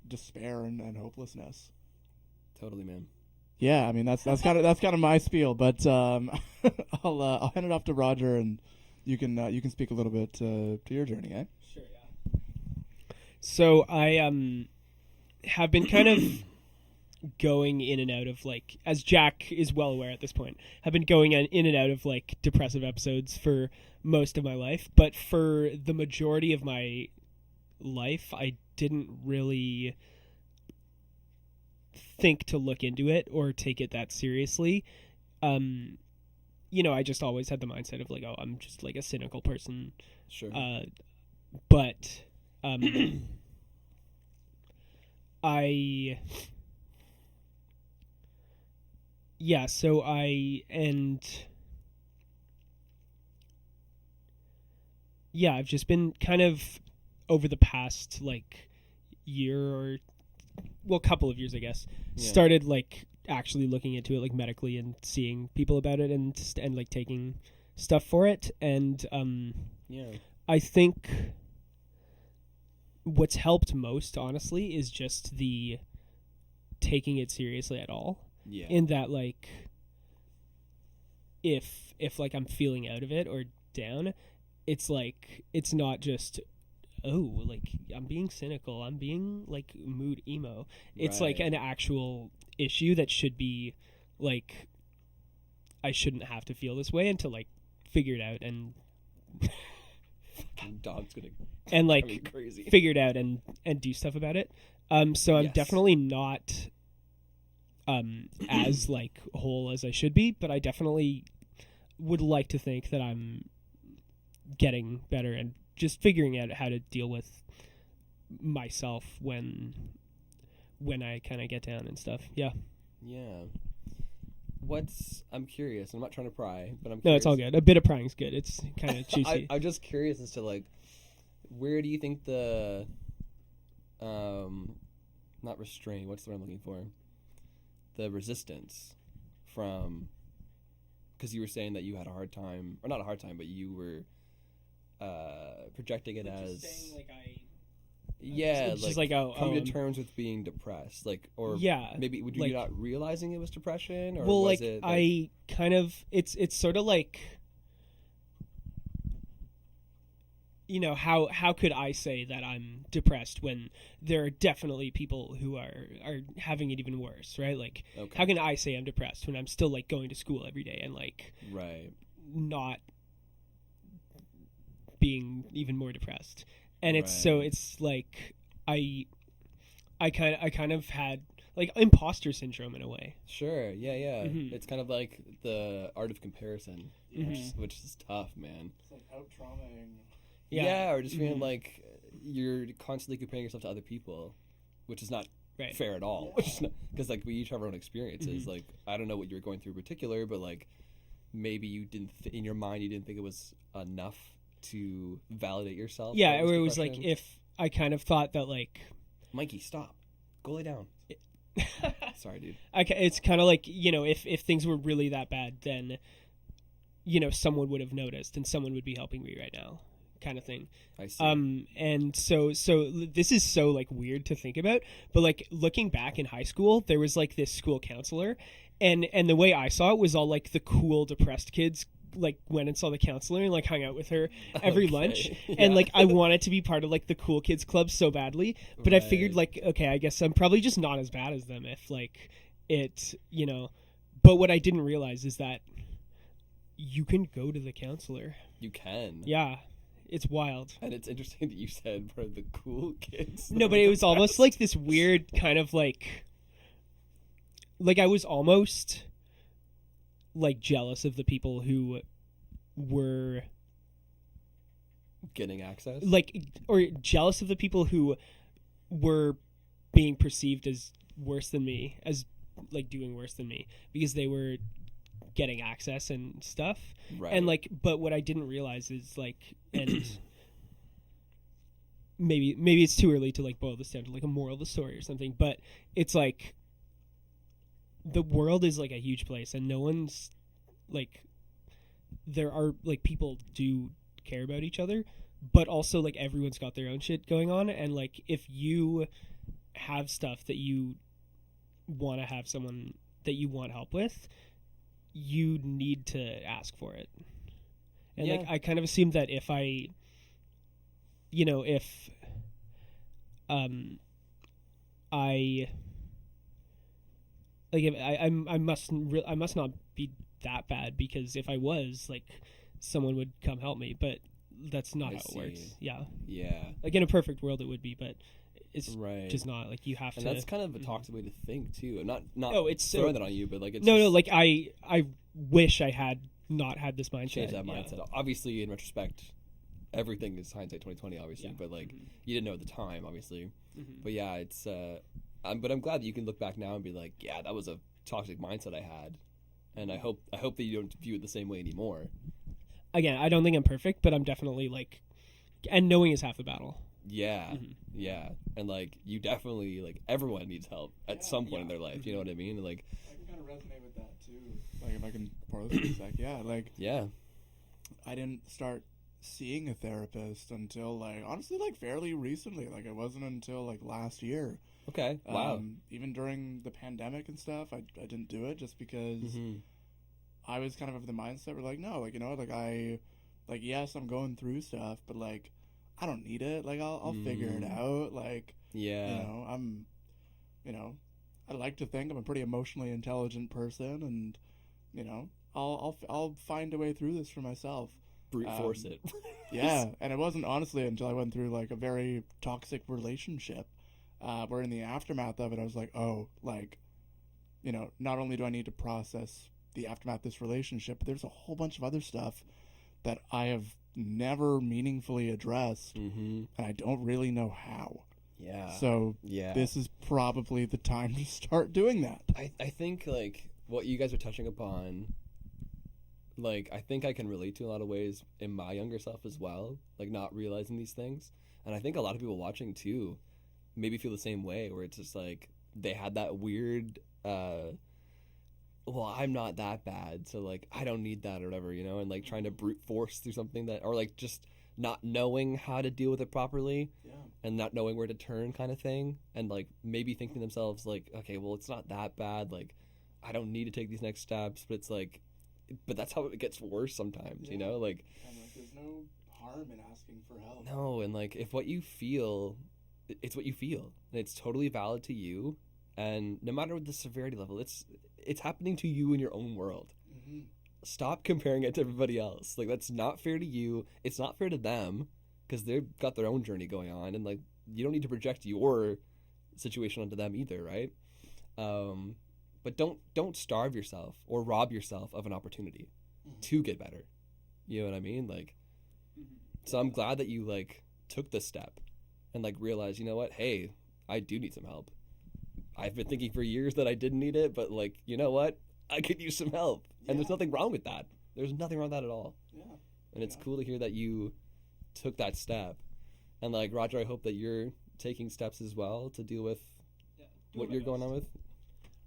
despair and hopelessness. Totally, man. Yeah, I mean that's kind of my spiel, but I'll hand it off to Roger and you can speak a little bit to your journey, eh? Sure, yeah. So I have been kind of going in and out of, like, as Jack is well aware at this point, have been going in and out of like depressive episodes for most of my life, but for the majority of my life I didn't really think to look into it or take it that seriously. I just always had the mindset of like, oh, I'm just like a cynical person. Sure. But I've just been kind of over the past like year or couple of years, I guess, Yeah. started like actually looking into it like medically and seeing people about it and like taking stuff for it. And Yeah. I think what's helped most, honestly, is just the taking it seriously at all. Yeah. In that, like, if like I'm feeling out of it or down, it's like it's not just, oh, like I'm being cynical, I'm being like mood emo. It's like Right. an actual issue that should be like, I shouldn't have to feel this way, and to like figure it out and Dog's gonna like drive me crazy. figure it out and do stuff about it. So I'm Yes. definitely not as like whole as I should be, but I definitely would like to think that I'm getting better and just figuring out how to deal with myself when I kind of get down and stuff. Yeah. Yeah. I'm curious. I'm not trying to pry, but I'm curious. No, it's all good. A bit of prying's good. It's kind of juicy. I'm just curious as to like, where do you think the, not restraint. What's the word I'm looking for? The resistance from, because you were saying that you had a hard time, or not a hard time, but you were projecting it Like, as just saying, like, yeah, it's just like, oh, coming to terms with being depressed, like, or yeah, maybe would you like- be not realizing it was depression, or well, was like, it I kind of, it's sort of like, you know, how could I say that I'm depressed when there are definitely people who are having it even worse, right? Like, okay, how can I say I'm depressed when I'm still like going to school every day and like right, not being even more depressed? And it's so Right. it's like I kind of had like imposter syndrome in a way. sure, yeah, Mhm. it's kind of like the art of comparison, Mhm. which is tough, man. It's like out traumaing. Yeah, or just feeling Mhm. like you're constantly comparing yourself to other people, which is not Right. fair at all. Because like we each have our own experiences. Mhm. Like I don't know what you were going through in particular, but like maybe you didn't in your mind you didn't think it was enough to validate yourself. Yeah, that or it was like depression. if I kind of thought that like Mikey, stop, go lay down. Sorry, dude. it's kind of like, you know, if things were really that bad, then, you know, someone would have noticed and someone would be helping me right now, kind of thing. I see. And so this is so like weird to think about, but like looking back in high school, there was like this school counselor, and the way I saw it was all like the cool depressed kids like went and saw the counselor and like hung out with her every Okay, lunch, yeah. and like I wanted to be part of like the cool kids club so badly, but I figured Right. like, okay, I guess I'm probably just not as bad as them if like it, you know. But what I didn't realize is that you can go to the counselor. You can. Yeah, it's wild. And it's interesting that you said we're the cool kids. No, but it was almost like this weird kind of like I was almost like jealous of the people who were getting access. like, or jealous of the people who were being perceived as worse than me, as like doing worse than me, because they were getting access and stuff. Right. And like, but what I didn't realize is like, and maybe it's too early to like boil this down to like a moral of the story or something, but it's like the world is like a huge place, and no one's like, there are like people do care about each other, but also like everyone's got their own shit going on, and like if you have stuff that you want to have someone that you want help with, you need to ask for it. And like Yeah. I kind of assumed that if I, you know, if I like if I must not be that bad, because if I was, like, someone would come help me, but that's not I how it works. see. Yeah, Yeah. like in a perfect world it would be, but it's Right. just not. Like you have And to. that's kind of a toxic way to think too. I'm not No, it's so- throwing that on you, but like it's no, just like I wish I had not had this mindset. change that Yeah. mindset. Obviously, in retrospect, everything is hindsight 2020. Obviously, Yeah. but like Mhm. you didn't know at the time, obviously. Mhm. But yeah, it's. But I'm glad that you can look back now and be like, yeah, that was a toxic mindset I had, and I hope that you don't view it the same way anymore. Again, I don't think I'm perfect, but I'm definitely like, and knowing is half the battle. Yeah, Mhm. yeah, and like you definitely like everyone needs help at some point in their life. You know what I mean? Like, I can kind of resonate with that too. Like, if I can borrow this for a sec, yeah. Like, yeah, I didn't start seeing a therapist until, like, honestly, like, fairly recently. Like, it wasn't until, like, last year. okay, wow, Even during the pandemic and stuff, I didn't do it just because hmm I was kind of the mindset where, like, no, like, you know, like, yes, I'm going through stuff, but, like, I don't need it. Like, I'll figure it out. Like, yeah, you know, I like to think I'm a pretty emotionally intelligent person, and, you know, I'll find a way through this for myself. brute force it. Yeah, and it wasn't honestly until I went through like a very toxic relationship, where in the aftermath of it, I was like, oh, like, you know, not only do I need to process the aftermath of this relationship, but there's a whole bunch of other stuff that I have never meaningfully addressed, Mm-hmm. and I don't really know how. Yeah. So yeah. this is probably the time to start doing that. I think like what you guys are touching upon, like I think I can relate to in a lot of ways in my younger self as well, like not realizing these things. And I think a lot of people watching too maybe feel the same way, where it's just like they had that weird well, I'm not that bad, so like I don't need that or whatever, you know, and like trying to brute force through something that, or like just not knowing how to deal with it properly Yeah. and not knowing where to turn kind of thing, and like maybe thinking to themselves like, okay, well, it's not that bad, like I don't need to take these next steps, but it's like, but that's how it gets worse sometimes, you know, like And like, there's no harm in asking for help. no, and like if what you feel, it's what you feel, and it's totally valid to you, and no matter what the severity level, it's happening to you in your own world. Mm-hmm. Stop comparing it to everybody else. Like that's not fair to you. It's not fair to them because they've got their own journey going on, and like you don't need to project your situation onto them either, right? But don't starve yourself or rob yourself of an opportunity to get better. You know what I mean? Like, so I'm glad that you like took this step and like realized, you know what? Hey, I do need some help. I've been thinking for years that I didn't need it, but like, you know what? I could use some help. And there's nothing wrong with that. There's nothing wrong with that at all. Yeah. And it's cool to hear that you took that step. And like, Roger, I hope that you're taking steps as well to deal with what you're going on with.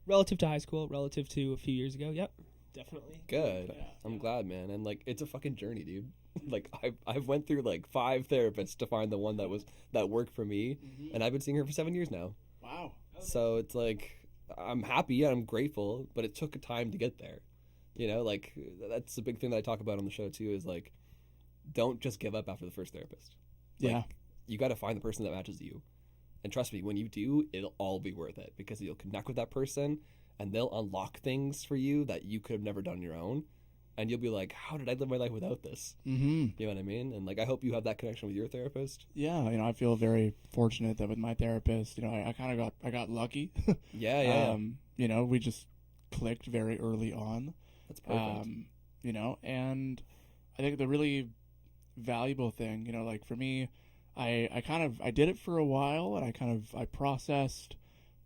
Relative to high school, relative to a few years ago, yep, definitely. Good. Yeah. I'm glad, man. And like, it's a fucking journey, dude. Like I've went through like 5 therapists to find the one that worked for me, and I've been seeing her for 7 years now. Wow. So it's like I'm happy and I'm grateful, but it took a time to get there. You know, like that's a big thing that I talk about on the show too. Is like, don't just give up after the first therapist. Like, Yeah. you got to find the person that matches you, and trust me, when you do, it'll all be worth it because you'll connect with that person, and they'll unlock things for you that you could have never done on your own. And you'll be like, how did I live my life without this? Mm-hmm. You know what I mean? And like, I hope you have that connection with your therapist. Yeah, I feel very fortunate that with my therapist, I kind of got lucky. Yeah. We just clicked very early on. That's perfect. And I think the really valuable thing, like for me, I did it for a while, and I processed,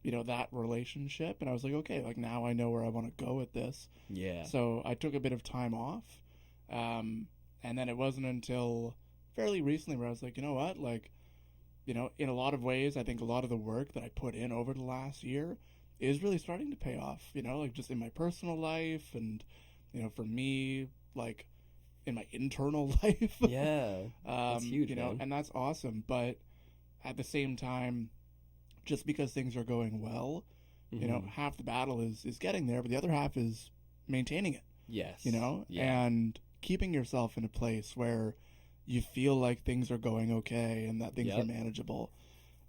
that relationship, and I was like, okay, like now I know where I want to go with this. Yeah. So I took a bit of time off, and then it wasn't until fairly recently where I was like, you know what, like, in a lot of ways, I think a lot of the work that I put in over the last year is really starting to pay off, like just in my personal life and, for me, like in my internal life. Yeah. That's huge, man. And that's awesome. But at the same time, just because things are going well, half the battle is getting there, but the other half is maintaining it. Yes. Yeah. And keeping yourself in a place where you feel like things are going okay and that things are manageable.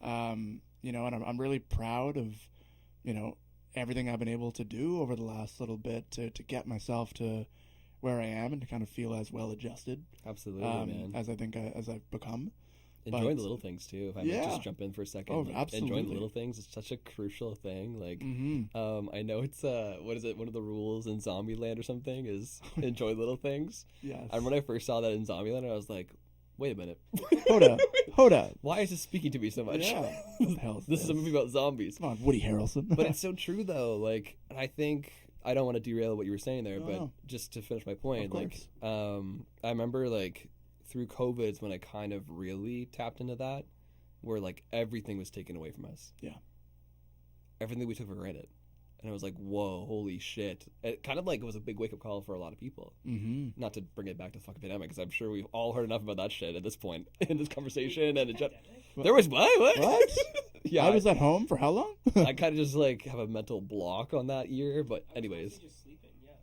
And I'm really proud of, everything I've been able to do over the last little bit to get myself to where I am and to kind of feel as well adjusted. Absolutely, man. As I think as I've become. Enjoying the little things too. If I might just jump in for a second. Oh, like, absolutely. Enjoying the little things is such a crucial thing. Like, I know it's what is it? One of the rules in Zombieland or something is enjoy little things. Yes. And when I first saw that in Zombieland, I was like, wait a minute. Hold up. Why is this speaking to me so much? Yeah. What the hell is This is a movie about zombies. Come on, Woody Harrelson. But it's so true though. Like, and I think I don't want to derail what you were saying there, but just to finish my point, like, I remember like through COVID is when I kind of really tapped into that, where like everything was taken away from us. Yeah. Everything we took for granted. And I was like, whoa, holy shit. It kind of like it was a big wake up call for a lot of people. Mm-hmm. Not to bring it back to the fucking pandemic, because I'm sure we've all heard enough about that shit at this point in this conversation. And there was what? Yeah, I was at home for how long? I kind of just like have a mental block on that year. But anyways.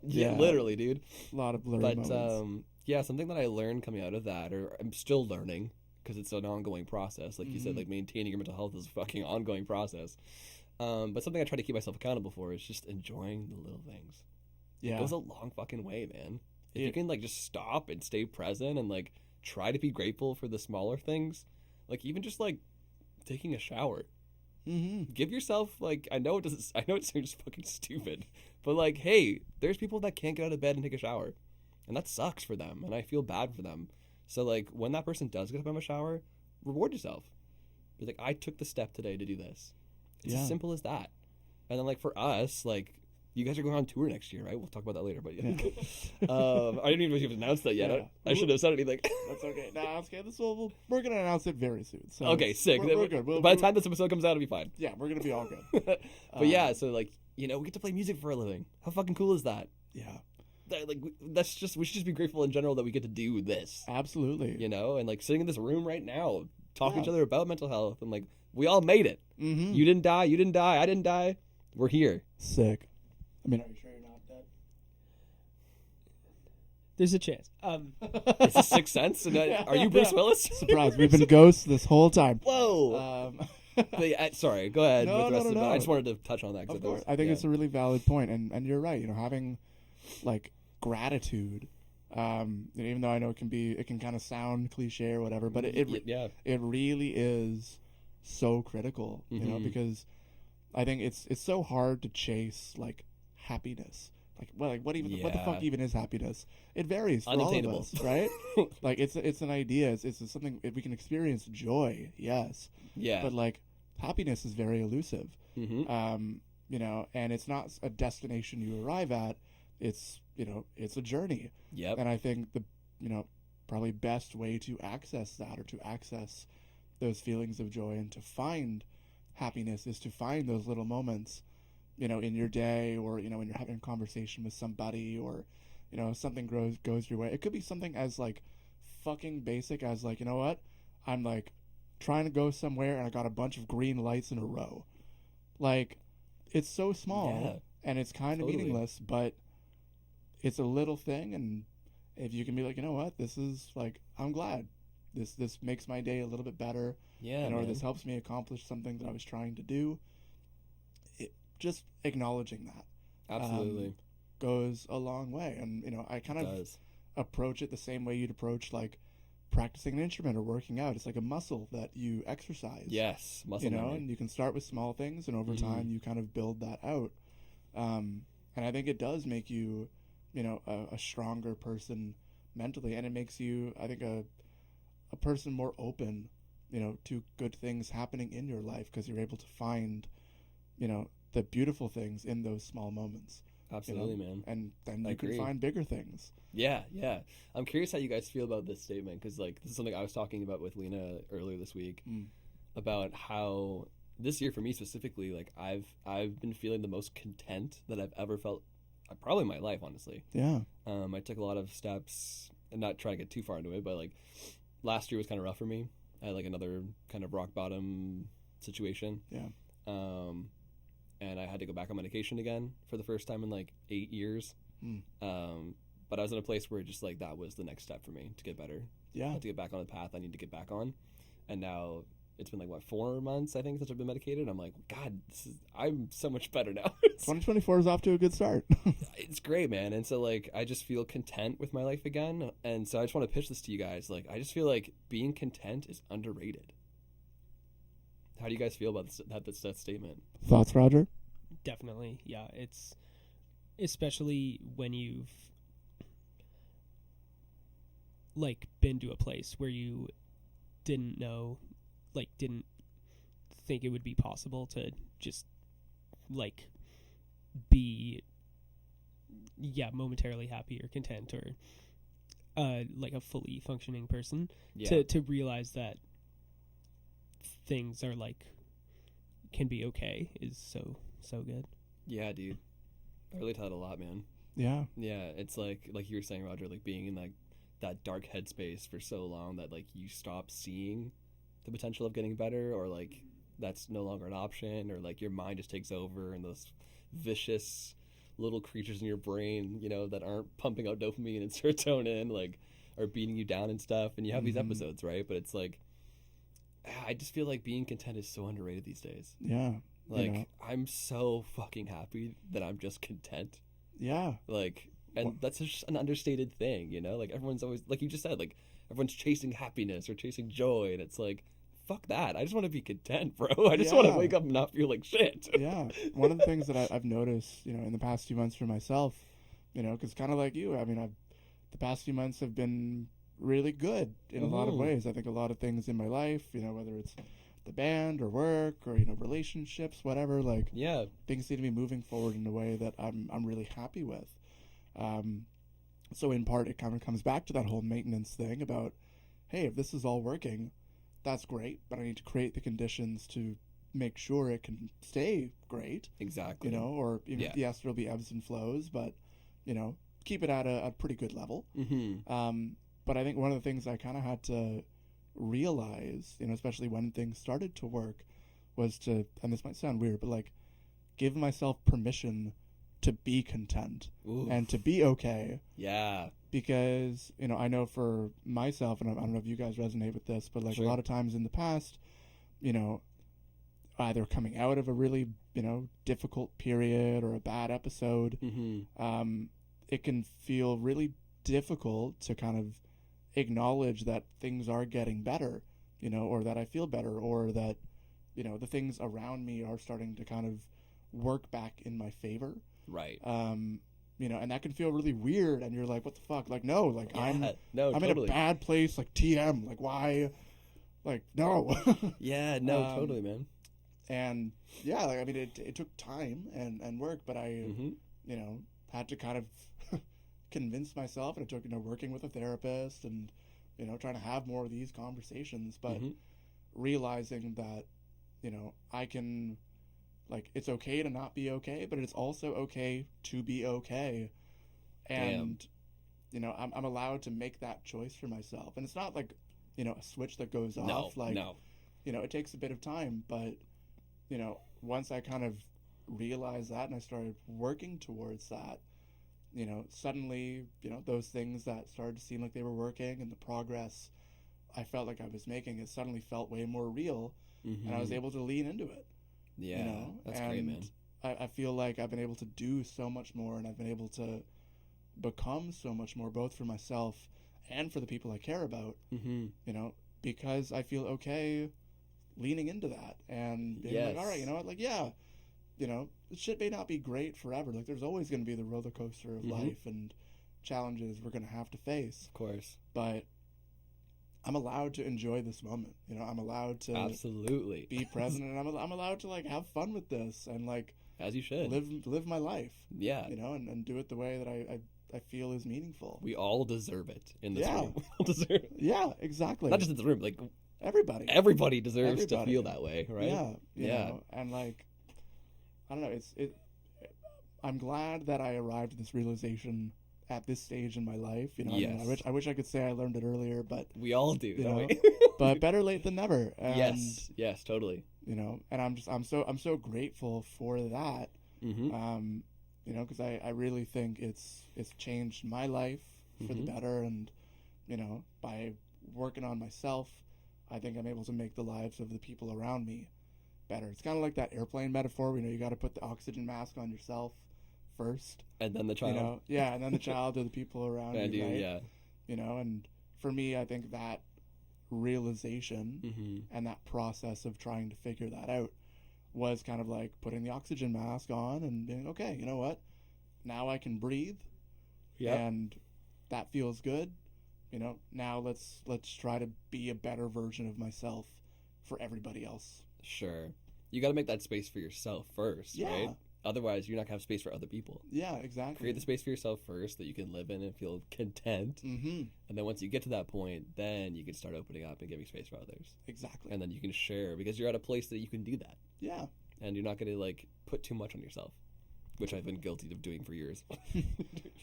Yeah, literally, dude. A lot of blurry moments. Yeah, something that I learned coming out of that, or I'm still learning, because it's an ongoing process. Like you said, like maintaining your mental health is a fucking ongoing process. But something I try to keep myself accountable for is just enjoying the little things. Yeah. It goes a long fucking way, man. If you can like just stop and stay present and like try to be grateful for the smaller things, like even just like taking a shower. Mm-hmm. Give yourself like I know it seems fucking stupid, but like hey, there's people that can't get out of bed and take a shower. And that sucks for them, and I feel bad for them. So, like, when that person does get up from a shower, reward yourself. Be like, I took the step today to do this. It's as simple as that. And then, like, for us, like, you guys are going on tour next year, right? We'll talk about that later, but yeah. I didn't even announced that yet. I shouldn't have said anything. That's okay. Nah, it's okay. We're going to announce it very soon. So okay, sick. We're good. By the time this episode comes out, it'll be fine. Yeah, we're going to be all good. But yeah, so, like, we get to play music for a living. How fucking cool is that? Yeah. that's just we should just be grateful in general that we get to do this, Absolutely. you know, and like sitting in this room right now, talking to Yeah. each other about mental health, and like we all made it. Mm-hmm. You didn't die, I didn't die. We're here. Sick. I mean, are you sure you're not dead? There's a chance. Is this Sixth Sense? And are you Bruce Willis? Surprise! We've been ghosts this whole time. Whoa. Sorry, go ahead No, with the rest no, of it. no. I just wanted to touch on that. 'Cause Of course, I think it's a really valid point, and you're right. You know, having like gratitude, even though I know it can kind of sound cliche or whatever, but it really is so critical. You know, Mhm. because I think it's so hard to chase like happiness. What the Yeah. fuck even is happiness? It varies for all of Unattainable. us, right? Like it's an idea. It's something we can experience joy, yes, Yeah. but like happiness is very elusive. Mm-hmm. You know, and it's not a destination you arrive at. It's it's a journey. Yep. And I think the probably best way to access that or to access those feelings of joy and to find happiness is to find those little moments, in your day, or when you're having a conversation with somebody, or something goes your way. It could be something as like fucking basic as like, you know what, I'm like trying to go somewhere and I got a bunch of green lights in a row. Like, it's so small. Yeah. And it's kind of Totally. meaningless, but it's a little thing. And if you can be like, you know what, this is like, I'm glad this makes my day a little bit better, Yeah. or man. this helps me accomplish something that I was trying to do. Just acknowledging that Absolutely. goes a long way. And I kind It of does. approach it the same way you'd approach like practicing an instrument or working out. It's like a muscle that you exercise. Yes. Muscle memory. And you can start with small things, and over Mhm. time you kind of build that out. And I think it does make you, a stronger person mentally, and it makes you, I think, a person more open, to good things happening in your life, because you're able to find, the beautiful things in those small moments. Absolutely, man. And then I you can agree. find bigger things. Yeah, yeah. I'm curious how you guys feel about this statement, because like this is something I was talking about with Lena earlier this week about how this year for me specifically, like I've been feeling the most content that I've ever felt, probably in my life, honestly. Yeah. I took a lot of steps, and not trying to get too far into it, but like last year was kind of rough for me. I had like another kind of rock bottom situation. Yeah. And I had to go back on medication again for the first time in like 8 years. But I was in a place where just like that was the next step for me to get better. I Yeah. had to get back on the path I need to get back on. And now it's been like 4 months, I think, since I've been medicated. I'm like, God, I'm so much better now. 2024 is off to a good start. It's great, man. And so like I just feel content with my life again. And so I just want to pitch this to you guys. Like, I just feel like being content is underrated. How do you guys feel about that statement? Thoughts, Roger? Definitely, yeah. It's especially when you've like been to a place where you didn't think it would be possible to just like be momentarily happy or content, or like a fully functioning person. Yeah. To realize that things are like can be okay is so good. Yeah, dude. I relate to that a lot, man. Yeah. Yeah, it's like you were saying, Roger, like being in like that dark headspace for so long that like you stop seeing the potential of getting better, or like that's no longer an option, or like your mind just takes over, and those vicious little creatures in your brain, that aren't pumping out dopamine and serotonin, like are beating you down and stuff, and you have these episodes, right? But it's like I just feel like being content is so underrated these days. Yeah. Like, I'm so fucking happy that I'm just content. Yeah. Like, and that's just an understated thing, Like, everyone's always, like you just said, like, everyone's chasing happiness or chasing joy, and it's like, fuck that. I just want to be content, bro. I just want to wake up and not feel like shit. Yeah. One of the things that I've noticed, in the past few months for myself, because kind of like you, I mean, the past few months have been really good in a lot of ways. I think a lot of things in my life, whether it's the band or work or relationships, whatever, like Yeah. things seem to be moving forward in a way that I'm really happy with. So in part it kind of comes back to that whole maintenance thing about, hey, if this is all working, that's great, but I need to create the conditions to make sure it can stay great. Exactly. Or Yeah. yes, there'll be ebbs and flows, but keep it at a pretty good level. Mm-hmm. But I think one of the things I kind of had to realize, especially when things started to work, was to, and this might sound weird, but like give myself permission to be content and to be okay. Yeah. Because, I know for myself, and I don't know if you guys resonate with this, but like Sure. a lot of times in the past, either coming out of a really, difficult period or a bad episode, Mm-hmm. It can feel really difficult to kind of acknowledge that things are getting better, or that I feel better, or that, the things around me are starting to kind of work back in my favor. Right. And that can feel really weird, and you're like, what the fuck? Like, no, like I'm totally. in a bad place, like TM, like why? Like, no. Yeah, no, totally, man. And yeah, like, I mean, it took time and work, but I, Mm-hmm. had to kind of convince myself, and it took, working with a therapist and, trying to have more of these conversations, but Mm-hmm. realizing that, I can, like, it's okay to not be okay, but it's also okay to be okay. And, I'm allowed to make that choice for myself. And it's not like, a switch that goes off. Like, no. It takes a bit of time, but, once I kind of realized that and I started working towards that, suddenly, those things that started to seem like they were working and the progress I felt like I was making, it suddenly felt way more real, Mm-hmm. and I was able to lean into it. Yeah, that's and great, man. I feel like I've been able to do so much more, and I've been able to become so much more, both for myself and for the people I care about, Mm-hmm. because I feel okay leaning into that and being like, all right, you know what, like, yeah, shit may not be great forever. Like, there's always going to be the roller coaster of life and challenges we're going to have to face. Of course. But I'm allowed to enjoy this moment. I'm allowed to Absolutely be present, and I'm allowed to like have fun with this and like as you should live my life. Yeah. And do it the way that I feel is meaningful. We all deserve it in this Yeah. room. We all deserve it. Yeah, exactly. Not just in the room, like everybody deserves to Everybody. feel that way, right? Yeah, Yeah. and like, I don't know. I'm glad that I arrived at this realization at this stage in my life. I mean, Yes. I wish I could say I learned it earlier, but We all do, don't know, we? but better late than never. And, Yes, totally. and I'm so grateful for that. Mm-hmm. Because I really think it's changed my life for the better, and by working on myself, I think I'm able to make the lives of the people around me better. It's kind of like that airplane metaphor. You got to put the oxygen mask on yourself first, And then the child. and then the child or the people around And you, right? yeah. And for me, I think that realization Mm-hmm. and that process of trying to figure that out was kind of like putting the oxygen mask on and being, okay, you know what? Now I can breathe, and that feels good. Now let's try to be a better version of myself for everybody else. Sure. You got to make that space for yourself first, right? Otherwise, you're not going to have space for other people. Yeah, exactly. Create the space for yourself first that you can live in and feel content. Mm-hmm. And then once you get to that point, then you can start opening up and giving space for others. Exactly. And then you can share because you're at a place that you can do that. Yeah. And you're not going to like put too much on yourself, which I've been guilty of doing for years.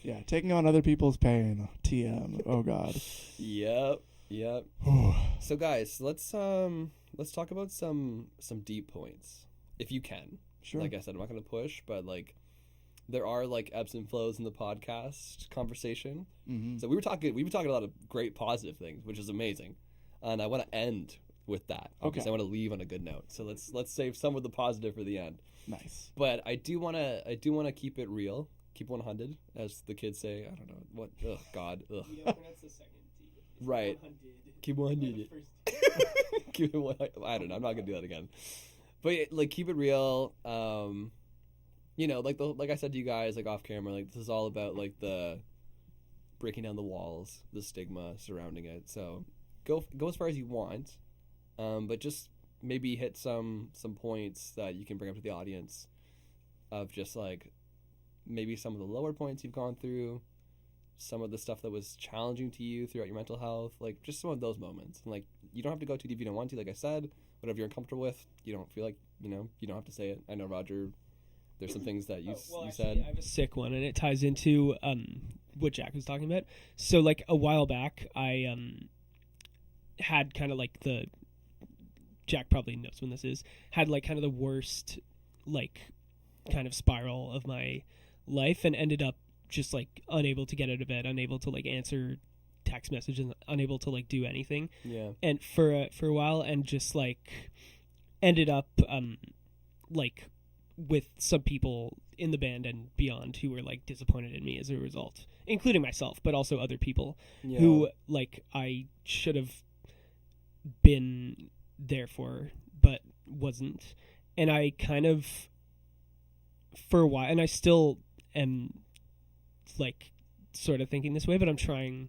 Yeah, taking on other people's pain. TM. Oh God. Yep. So guys, let's talk about some deep points, if you can. Sure. Like I said, I'm not going to push, but like there are like ebbs and flows in the podcast conversation. Mm-hmm. So we've been talking a lot of great positive things, which is amazing, and I want to end with that. Okay. I want to leave on a good note. So let's save some of the positive for the end. Nice. But I do want to keep it real, keep 100, as the kids say. I don't know what. Ugh, God. Ugh. You don't pronounce the second T. It's Right. 100. Keep 100. Keep it 100. I don't know. I'm not gonna do that again. But like, keep it real. Like I said to you guys, like off camera, like this is all about like the breaking down the walls, the stigma surrounding it. So go as far as you want, but just maybe hit some points that you can bring up to the audience of just like maybe some of the lower points you've gone through, some of the stuff that was challenging to you throughout your mental health, like just some of those moments. And like, you don't have to go too deep if you don't want to. Like I said, whatever you're uncomfortable with, you don't feel like, you don't have to say it. I know, Roger, there's some things that you Actually, said. I have a sick one, and it ties into what Jack was talking about. So like a while back, I had kind of like the Jack probably knows when this is, had like kind of the worst like kind of spiral of my life, and ended up just like unable to get out of bed, unable to like answer text messages, unable to like do anything. Yeah. And for a while, and just like ended up like with some people in the band and beyond who were like disappointed in me as a result, including myself, but also other people who like I should have been there for but wasn't. And I kind of, for a while, and I still am like sort of thinking this way, but I'm trying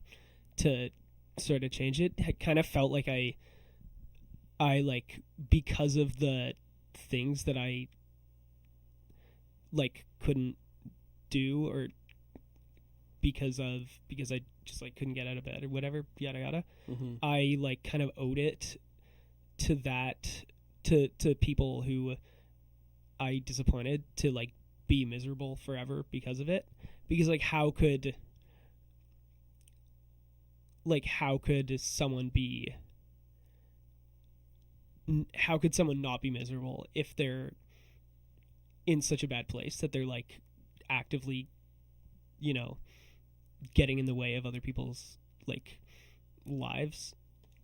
to sort of change it. I kind of felt like I like, because of the things that I like couldn't do, or because I just like couldn't get out of bed or whatever, yada yada, I like kind of owed it to that, to people who I disappointed, to like be miserable forever because of it. Because like how could someone not be miserable if they're in such a bad place that they're like actively, you know, getting in the way of other people's like lives.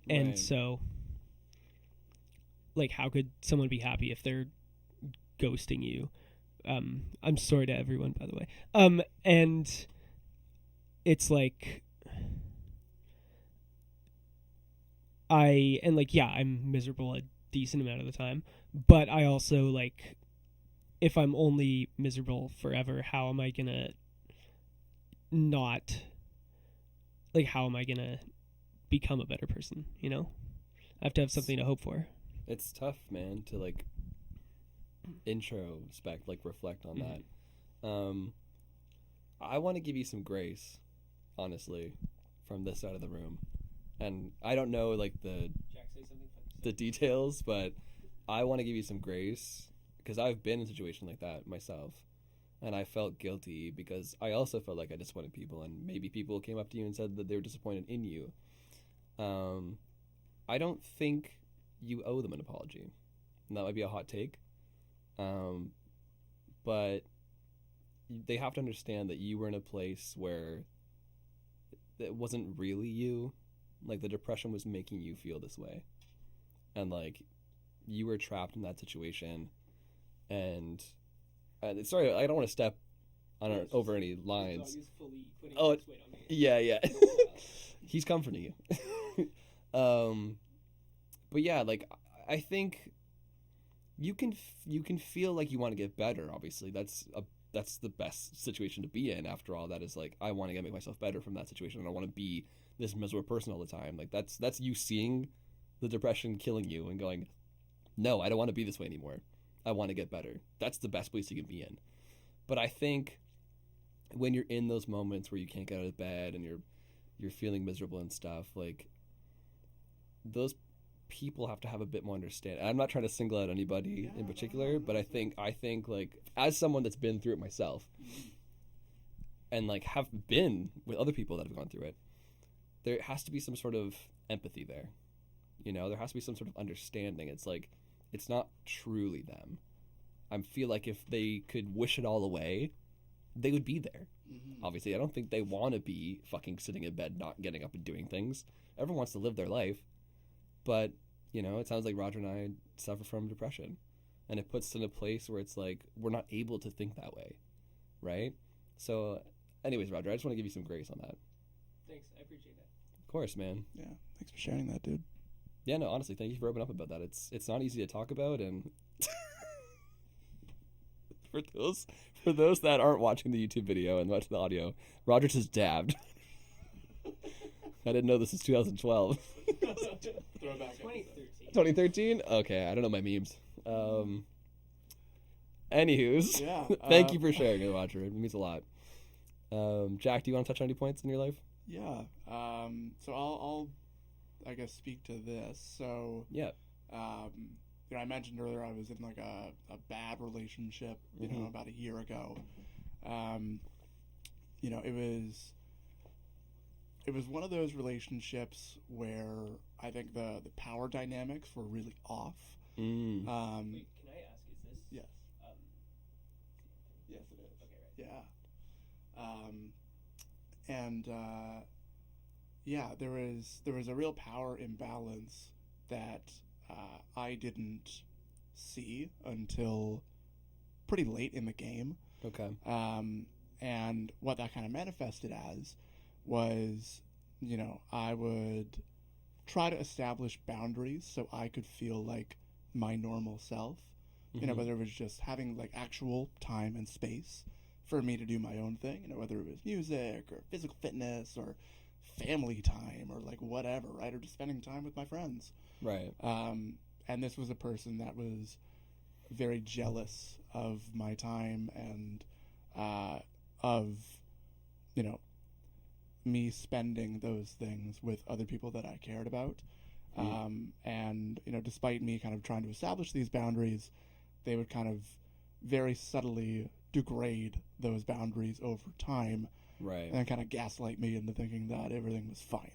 Right. And so like how could someone be happy if they're ghosting you? I'm sorry to everyone, by the way. And it's like I'm miserable a decent amount of the time, but I also like, if I'm only miserable forever, how am I gonna become a better person, you know? I have to have something to hope for. It's tough, man, to like introspect, like reflect on that. I want to give you some grace, honestly, from this side of the room. And I don't know like the details, but I want to give you some grace because I've been in a situation like that myself, and I felt guilty because I also felt like I disappointed people, and maybe people came up to you and said that they were disappointed in you. I don't think you owe them an apology, and that might be a hot take, but they have to understand that you were in a place where it wasn't really you. Like, the depression was making you feel this way, and like you were trapped in that situation. And sorry, I don't want to step over any lines. Oh, yeah. He's comforting you. But yeah, like I think you can feel like you want to get better. Obviously, that's the best situation to be in. After all, that is like, I want to make myself better from that situation. I don't want to be this miserable person all the time. Like that's you seeing the depression killing you and going, no, I don't want to be this way anymore. I want to get better. That's the best place you can be in. But I think when you're in those moments where you can't get out of bed and you're feeling miserable and stuff, like, those people have to have a bit more understanding. I'm not trying to single out anybody in particular, but I think like, as someone that's been through it myself and like have been with other people that have gone through it, there has to be some sort of empathy there. You know, there has to be some sort of understanding. It's like, it's not truly them. I feel like if they could wish it all away, they would be there. Obviously, I don't think they want to be fucking sitting in bed, not getting up and doing things. Everyone wants to live their life. But, you know, it sounds like Roger and I suffer from depression. And it puts us in a place where it's like, we're not able to think that way. Right? So, anyways, Roger, I just want to give you some grace on that. Thanks, I appreciate that. Of course, man. Yeah, thanks for sharing that, dude. Yeah, no, honestly, thank you for opening up about that. It's not easy to talk about, and for those that aren't watching the YouTube video and watching the audio, Roger just dabbed. I didn't know this is 2012. 2013? Okay, I don't know my memes. Anywho's, Yeah, thank you for sharing it, Roger. It means a lot. Jack, do you want to touch on any points in your life? Yeah. So I'll I guess speak to this. So Yeah. You know, I mentioned earlier I was in like a bad relationship, you know, about a year ago. You know, it was it was one of those relationships where I think the power dynamics were really off. Mm. Wait, can I ask? Is this? Yes. Yes, it is. Okay, right. Yeah. And yeah, there was a real power imbalance that I didn't see until pretty late in the game. Okay. And what that kind of manifested as was, I would try to establish boundaries so I could feel like my normal self. Mhm. Whether it was just having like actual time and space for me to do my own thing, whether it was music or physical fitness or family time or like whatever, right? Or just spending time with my friends. Right. And this was a person that was very jealous of my time and of, me spending those things with other people that I cared about. And, despite me kind of trying to establish these boundaries, they would kind of very subtly degrade those boundaries over time Right. and kind of gaslight me into thinking that everything was fine.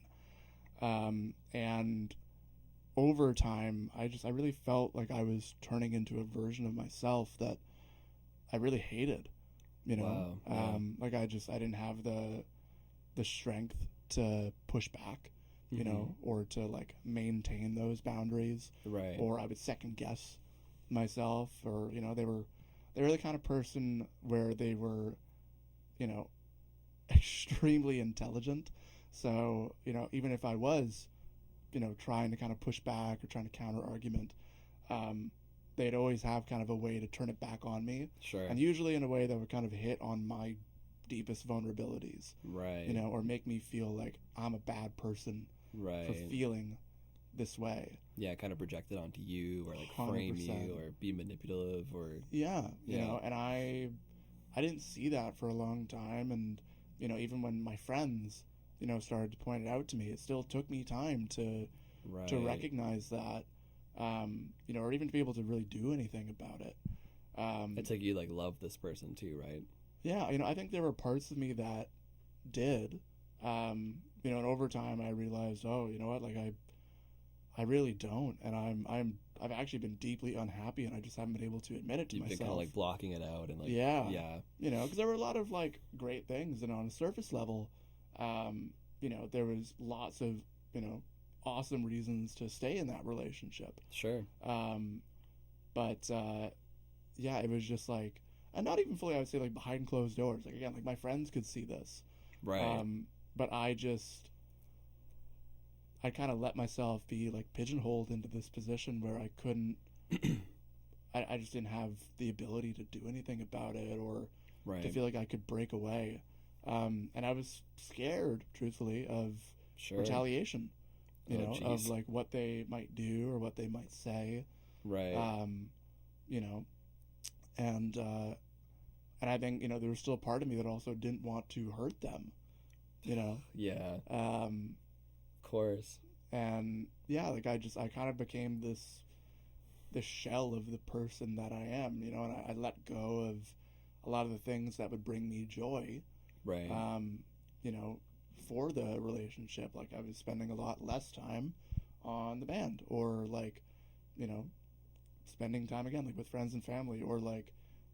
And over time, I really felt like I was turning into a version of myself that I really hated. Wow, yeah. Like I didn't have the strength to push back, Mhm. or to like maintain those boundaries, Right. or I would second guess myself, or they were the kind of person where they were, extremely intelligent. So even if I was, trying to kind of push back or trying to counter argument, they'd always have kind of a way to turn it back on me, Sure. and usually in a way that would kind of hit on my deepest vulnerabilities, Right. or make me feel like I'm a bad person for Right. feeling this way. Yeah, kind of project it onto you, or like frame 100%. you, or be manipulative, or Yeah, Yeah. and I didn't see that for a long time, and even when my friends, started to point it out to me, it still took me time to right. recognize that, or even to be able to really do anything about it. It's like you like love this person too, right? Yeah, I think there were parts of me that did, and over time I realized, oh, you know what, like I really don't, and I've actually been deeply unhappy, and I just haven't been able to admit it to You've been myself. kind of like blocking it out, and like Yeah. yeah, Because there were a lot of like great things, and on a surface level, there was lots of awesome reasons to stay in that relationship. sure. But yeah, it was just like, and not even fully, I would say, like behind closed doors. Like again, like my friends could see this, Right. but I kind of let myself be like pigeonholed into this position where I couldn't. I just didn't have the ability to do anything about it, or Right. to feel like I could break away. And I was scared, truthfully, of Sure. retaliation. Oh, Of jeez. like what they might do or what they might say. Right. You know, and I think there was still a part of me that also didn't want to hurt them. Yeah. Um, Of course. and yeah, like I kind of became this shell of the person that I am. And I let go of a lot of the things that would bring me joy. Right. You know, for the relationship. Like I was spending a lot less time on the band, or like, spending time again like with friends and family, or like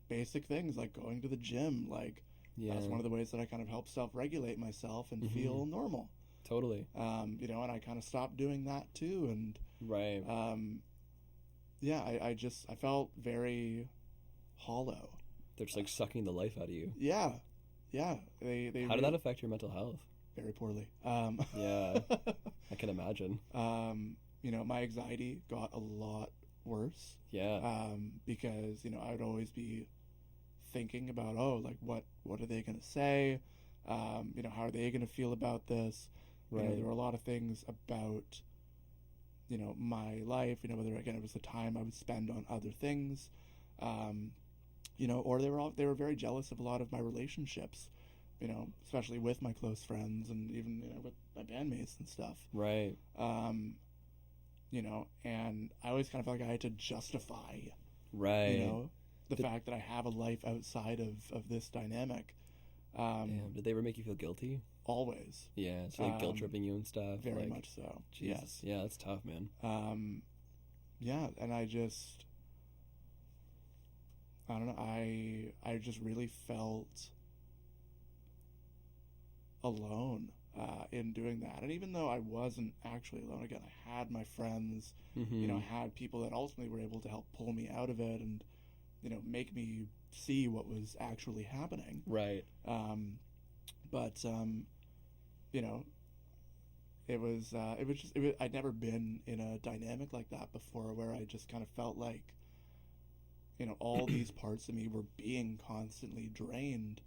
basic things like going to the gym. Like Yeah. that's one of the ways that I kind of help self-regulate myself and Mhm. feel normal. Totally. And I kind of stopped doing that too, and Right. yeah, I felt very hollow. They're just like sucking the life out of you. Yeah, yeah. They How did that affect your mental health? very poorly. Yeah. I can imagine. My anxiety got a lot worse. Yeah. Because I would always be thinking about, oh, like what are they gonna say? How are they gonna feel about this? Right. There were a lot of things about my life. Whether again it was the time I would spend on other things, or they were very jealous of a lot of my relationships. Especially with my close friends and even with my bandmates and stuff. Right. And I always kind of felt like I had to justify, Right. the fact that I have a life outside of this dynamic. Damn. Did they ever make you feel guilty? always. Yeah, it's like guilt tripping you and stuff. Very like, much so. Jesus. Yes. Yeah, that's tough, man. Yeah, and I don't know, I just really felt alone in doing that. And even though I wasn't actually alone, again, I had my friends, Mm-hmm. I had people that ultimately were able to help pull me out of it and, make me see what was actually happening. Right. But I'd never been in a dynamic like that before, where I just kind of felt like, all these parts of me were being constantly drained,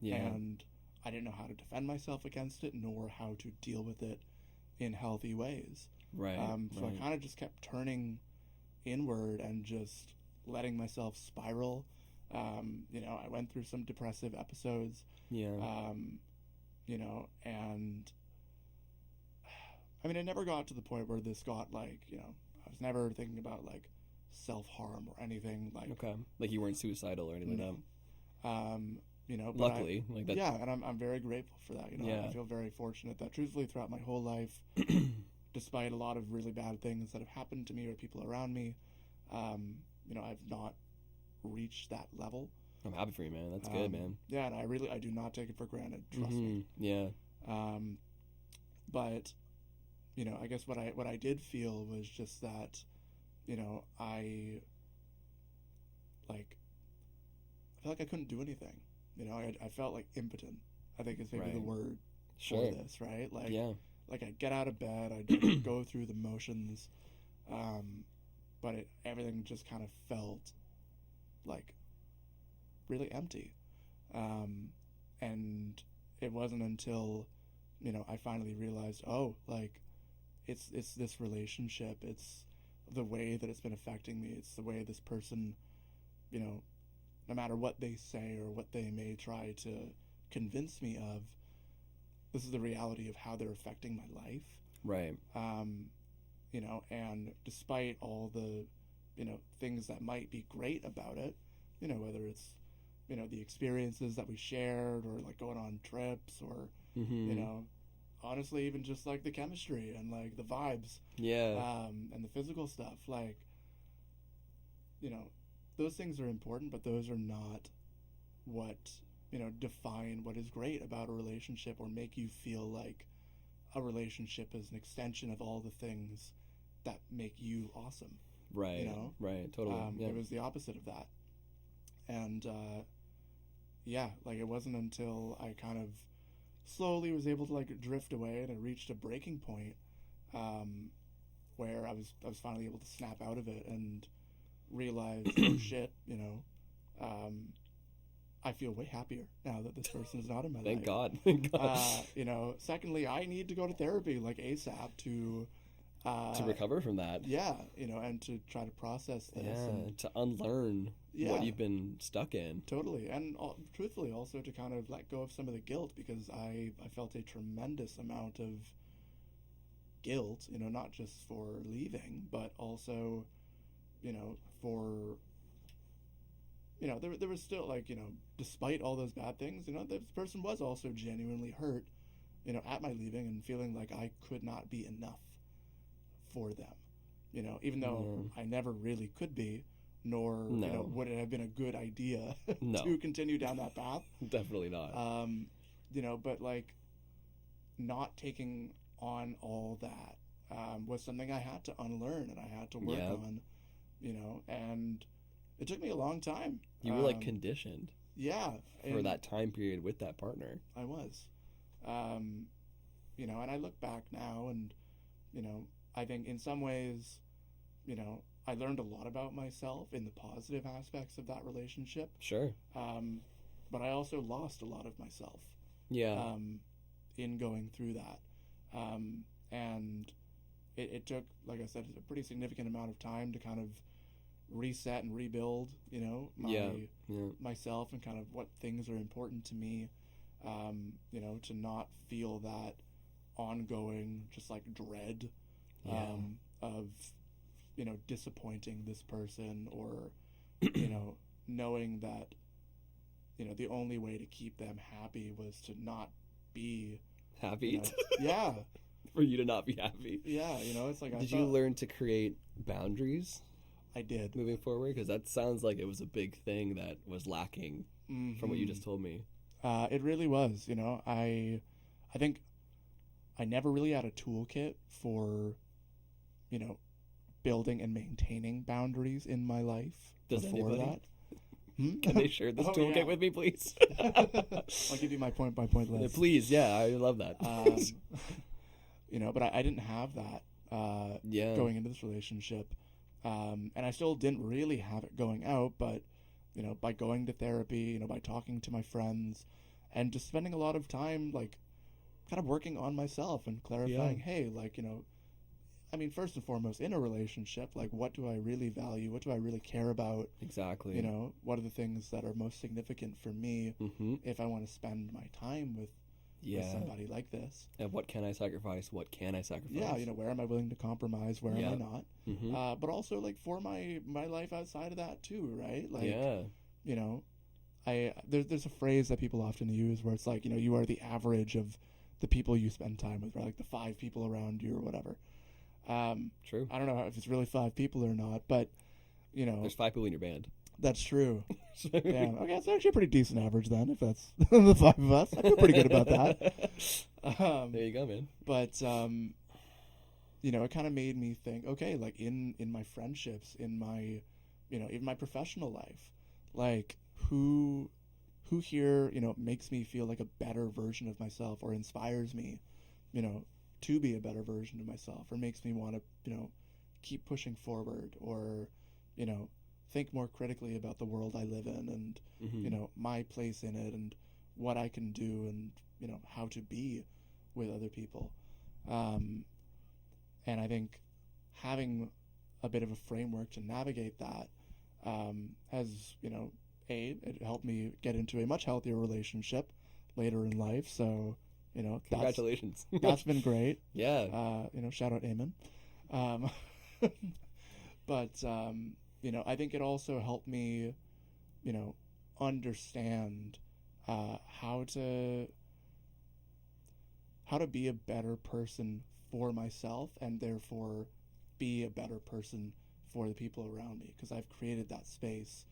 Yeah. and I didn't know how to defend myself against it, nor how to deal with it in healthy ways. Right. So I kind of just kept turning inward and just letting myself spiral. I went through some depressive episodes. Yeah. And I mean, it never got to the point where this got like, I was never thinking about like self-harm or anything like. Okay. Like you weren't suicidal or anything like that. But Luckily, like that. Yeah, and I'm very grateful for that. Yeah. I feel very fortunate that truthfully throughout my whole life, despite a lot of really bad things that have happened to me or people around me, I've not reached that level. I'm happy for you, man. That's good, man. Yeah, and I do not take it for granted. Trust me. Yeah. But I guess what I did feel was just that, I felt like I couldn't do anything. I felt like impotent, I think is maybe the word for this, right? Like, yeah. Like I'd get out of bed, I'd go through the motions, but everything just kind of felt like really empty. And it wasn't until, I finally realized, oh, like it's this relationship, it's the way that it's been affecting me, it's the way this person, no matter what they say or what they may try to convince me of, this is the reality of how they're affecting my life. Right. And despite all the, things that might be great about it, whether it's, the experiences that we shared or like going on trips or, honestly, even just like the chemistry and like the vibes. Yeah. And the physical stuff, like, those things are important, but those are not what, define what is great about a relationship or make you feel like a relationship is an extension of all the things that make you awesome. Right. Right. Totally. Yeah. It was the opposite of that. And, like it wasn't until I kind of slowly was able to like drift away and I reached a breaking point, where I was finally able to snap out of it and realize, oh shit, I feel way happier now that this person is not in my life. Thank God. Thank God. Secondly, I need to go to therapy like ASAP to recover from that. Yeah, and to try to process this. Yeah, and to unlearn what you've been stuck in. Totally. And truthfully also to kind of let go of some of the guilt, because I felt a tremendous amount of guilt, not just for leaving, but also, for, there was still like, despite all those bad things, this person was also genuinely hurt, at my leaving and feeling like I could not be enough for them, even though I never really could be, nor would it have been a good idea to continue down that path. Definitely not. But like not taking on all that was something I had to unlearn and I had to work on, and it took me a long time. You were like conditioned. Yeah. For that time period with that partner. I was. And I look back now and, I think in some ways, I learned a lot about myself in the positive aspects of that relationship. Sure. But I also lost a lot of myself. Yeah. In going through that. And it took, like I said, a pretty significant amount of time to kind of reset and rebuild, myself and kind of what things are important to me, to not feel that ongoing just like dread of disappointing this person or knowing that the only way to keep them happy was to not be Happy? You know? Yeah. For you to not be happy. Yeah, you know, it's like Did you learn to create boundaries I did. moving forward? Because that sounds like it was a big thing that was lacking from what you just told me. It really was, you know. I think I never really had a toolkit for, you know, building and maintaining boundaries in my life Does before anybody? that. Can they share this Oh, toolkit yeah. with me, please? I'll give you my point by point list. Please, yeah, I love that. You know, but I didn't have that Yeah. going into this relationship. And I still didn't really have it going out, but, you know, by going to therapy, you know, by talking to my friends, and just spending a lot of time, like, kind of working on myself and clarifying, hey, like, you know, I mean, first and foremost, in a relationship, like, what do I really value? What do I really care about? Exactly. You know, what are the things that are most significant for me if I want to spend my time with somebody like this? And what can I sacrifice? What can I sacrifice? Yeah, you know, where am I willing to compromise? Where am I not? Mm-hmm. But also, like, for my life outside of that too, right? Like, Yeah. you know, there's a phrase that people often use where it's like, you know, you are the average of the people you spend time with, right? Like the 5 people around you or whatever. True. I don't know if it's really 5 people or not, but, you know, There's 5 people in your band. that's true. Damn. Okay, it's actually a pretty decent average then, if that's the 5 of us. I feel pretty good about that. There you go, man. But you know, it kind of made me think, okay, like in my friendships, in my, you know, even my professional life, like who here, you know, makes me feel like a better version of myself, or inspires me, you know, to be a better version of myself, or makes me want to, you know, keep pushing forward, or, you know, think more critically about the world I live in, and you know, my place in it, and what I can do, and, you know, how to be with other people. And I think having a bit of a framework to navigate that has, you know, it helped me get into a much healthier relationship later in life. So, you know, Congratulations. That's been great. Yeah. You know, shout out Eamon. But you know, I think it also helped me, you know, understand how to be a better person for myself, and therefore be a better person for the people around me, because I've created that space.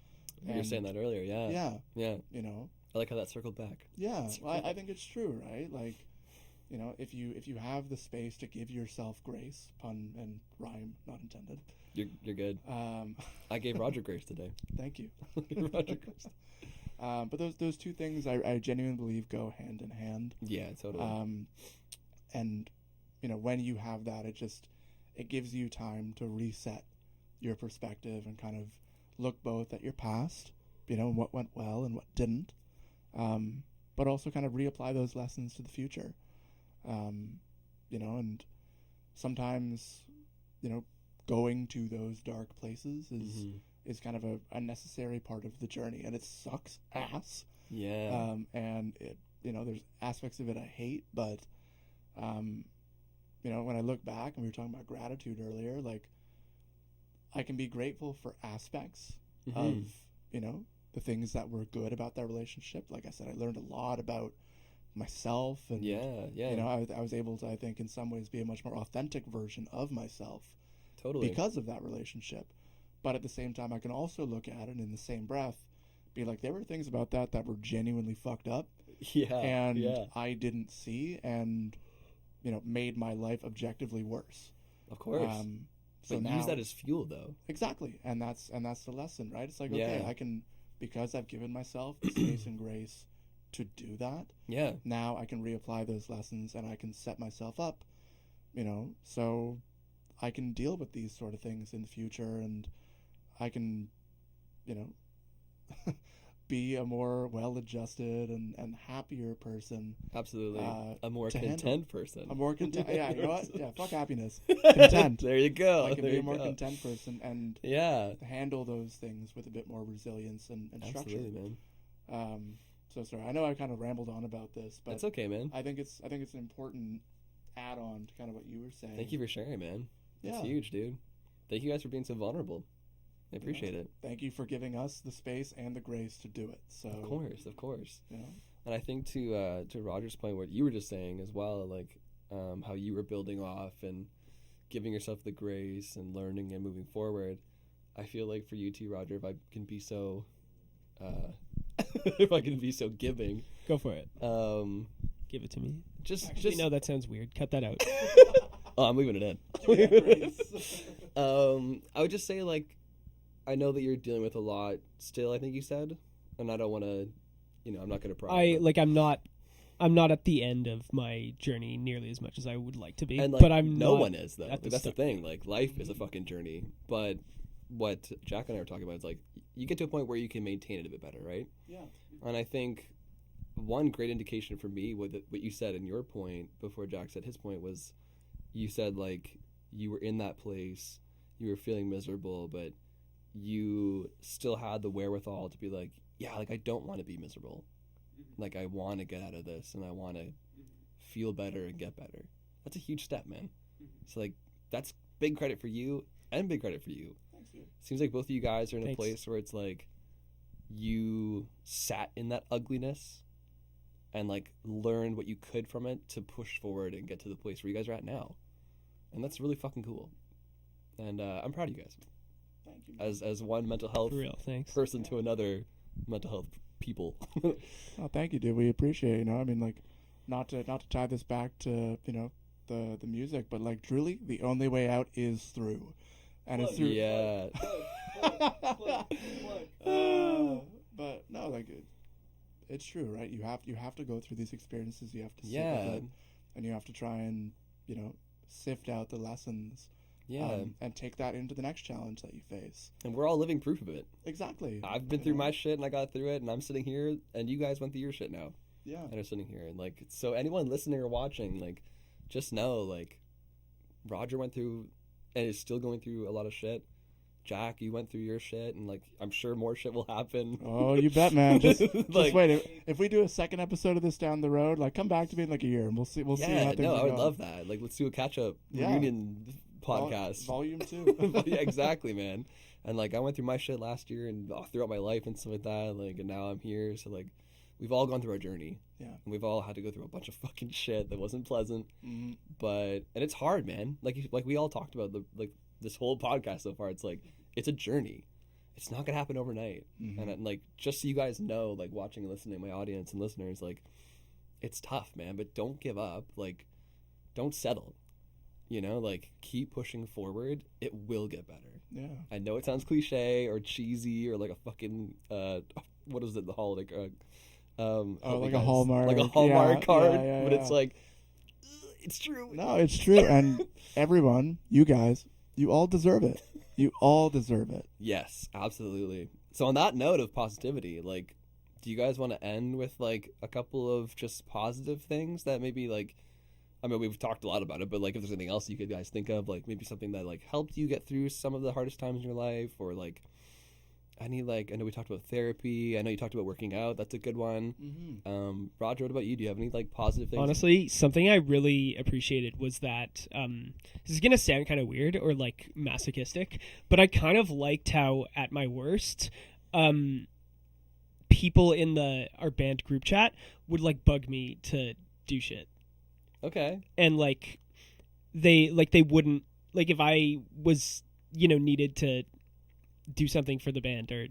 You were saying that earlier, yeah. Yeah. You know. I like how that circled back. Yeah, well, I think it's true, right? Like, you know, if you have the space to give yourself grace, pun and rhyme not intended. You're good. I gave Roger grace today. Thank you. Roger grace. But those two things I genuinely believe go hand in hand. Yeah, totally. And you know, when you have that, it gives you time to reset your perspective and kind of look both at your past, you know, what went well and what didn't, but also kind of reapply those lessons to the future. You know, and sometimes, you know, going to those dark places is kind of a necessary part of the journey, and it sucks ass. Yeah. And it, you know, there's aspects of it I hate, but you know, when I look back, and we were talking about gratitude earlier, like, I can be grateful for aspects of, you know, the things that were good about that relationship. Like I said, I learned a lot about myself, and yeah. you know, I was able to, I think, in some ways, be a much more authentic version of myself. Totally. Because of that relationship. But at the same time, I can also look at it in the same breath, be like, there were things about that were genuinely fucked up. Yeah. And I didn't see, and, you know, made my life objectively worse. Of course. So but now, use that as fuel, though. Exactly. And that's the lesson, right? It's like, okay, I can, because I've given myself the space and grace to do that. Yeah. Now I can reapply those lessons, and I can set myself up, you know, so I can deal with these sort of things in the future, and I can, you know, be a more well-adjusted and happier person. Absolutely. A more content person. A more content. Yeah, you know what? Yeah, fuck happiness. Content. There you go. I can be a more content person, and handle those things with a bit more resilience and structure. Absolutely, man. So sorry, I know I kind of rambled on about this, but it's okay, man. I think it's an important add-on to kind of what you were saying. Thank you for sharing, man. Yeah. It's huge, dude. Thank you guys for being so vulnerable. I appreciate it. Thank you for giving us the space and the grace to do it. So of course. You know, And I think to Roger's point, what you were just saying as well, like how you were building off and giving yourself the grace and learning and moving forward. I feel like for you too, Roger, if I can be so, if I can be so giving, Go for it. um, Give it to me. just No, that sounds weird. Cut that out. oh, I'm leaving it in. I would just say, like, I know that you're dealing with a lot still, I think you said, and I don't want to, I'm not going to pry. I'm not at the end of my journey nearly as much as I would like to be. And like, but I'm no not one is though. at the That's the start. thing. Like, life is a fucking journey. But what Jack and I were talking about is like you get to a point where you can maintain it a bit better, right? Yeah. And I think one great indication for me, what you said in your point before Jack said his point, was you said like you were in that place, you were feeling miserable, but you still had the wherewithal to be like, yeah, like I don't want to be miserable. Like I want to get out of this and I want to feel better and get better. That's a huge step, man. So like that's big credit for you and big credit for you. Thanks, dude. Seems like both of you guys are in a Thanks. place where it's like you sat in that ugliness and like learned what you could from it to push forward and get to the place where you guys are at now. And that's really fucking cool. And I'm proud of you guys. Thank you. Man. As one mental health For real, thanks. person to another mental health people. Oh, thank you, dude. We appreciate it. You know, I mean, like, not to tie this back to the music, but like truly, the only way out is through, and it's through. Yeah. But no, like it's true, right? You have to go through these experiences. You have to sit Yeah. with it, and you have to try and sift out the lessons. Yeah. And take that into the next challenge that you face. And we're all living proof of it. Exactly. I've been through my shit and I got through it, and I'm sitting here and you guys went through your shit now. Yeah. And are sitting here, and like, so anyone listening or watching, like, just know, like, Roger went through and is still going through a lot of shit. Jack, you went through your shit, and like, I'm sure more shit will happen. Oh, you bet, man. Just Like- wait. If we do a second episode of this down the road, like, come back to me in like a year, and we'll see. We'll see how Yeah, things no, are I would going. love that. Like, let's do a catch up Yeah. reunion podcast. Volume 2. Yeah, exactly, man. And like, I went through my shit last year and throughout my life and stuff like that. Like, and now I'm here. So like, we've all gone through our journey. Yeah. And we've all had to go through a bunch of fucking shit that wasn't pleasant. Mhm. But and it's hard, man. Like we all talked about this whole podcast so far. It's like it's a journey. It's not gonna happen overnight. Mhm. And like, just so you guys know, like, watching and listening, my audience and listeners, like, it's tough, man. But don't give up. Like, don't settle. Like, keep pushing forward. It will get better. Yeah. I know it sounds cliche or cheesy or like a fucking what is it, the holiday help me like a guys. Hallmark. Like a Hallmark Yeah, card, yeah, but yeah. it's like it's true. No, it's true. And everyone, you guys, you all deserve it. You all deserve it. Yes, absolutely. So on that note of positivity, like, do you guys want to end with like a couple of just positive things that maybe, like, I mean, we've talked a lot about it, but like, if there's anything else you could guys think of, like maybe something that like helped you get through some of the hardest times in your life, or like any, like, I know we talked about therapy. I know you talked about working out. That's a good one. Mm-hmm. Roger, what about you? Do you have any like positive things? Honestly, something I really appreciated was that this is gonna sound kind of weird or like masochistic, but I kind of liked how at my worst, people in our band group chat would like bug me to do shit. Okay. And like they wouldn't, like, if I was needed to do something for the band or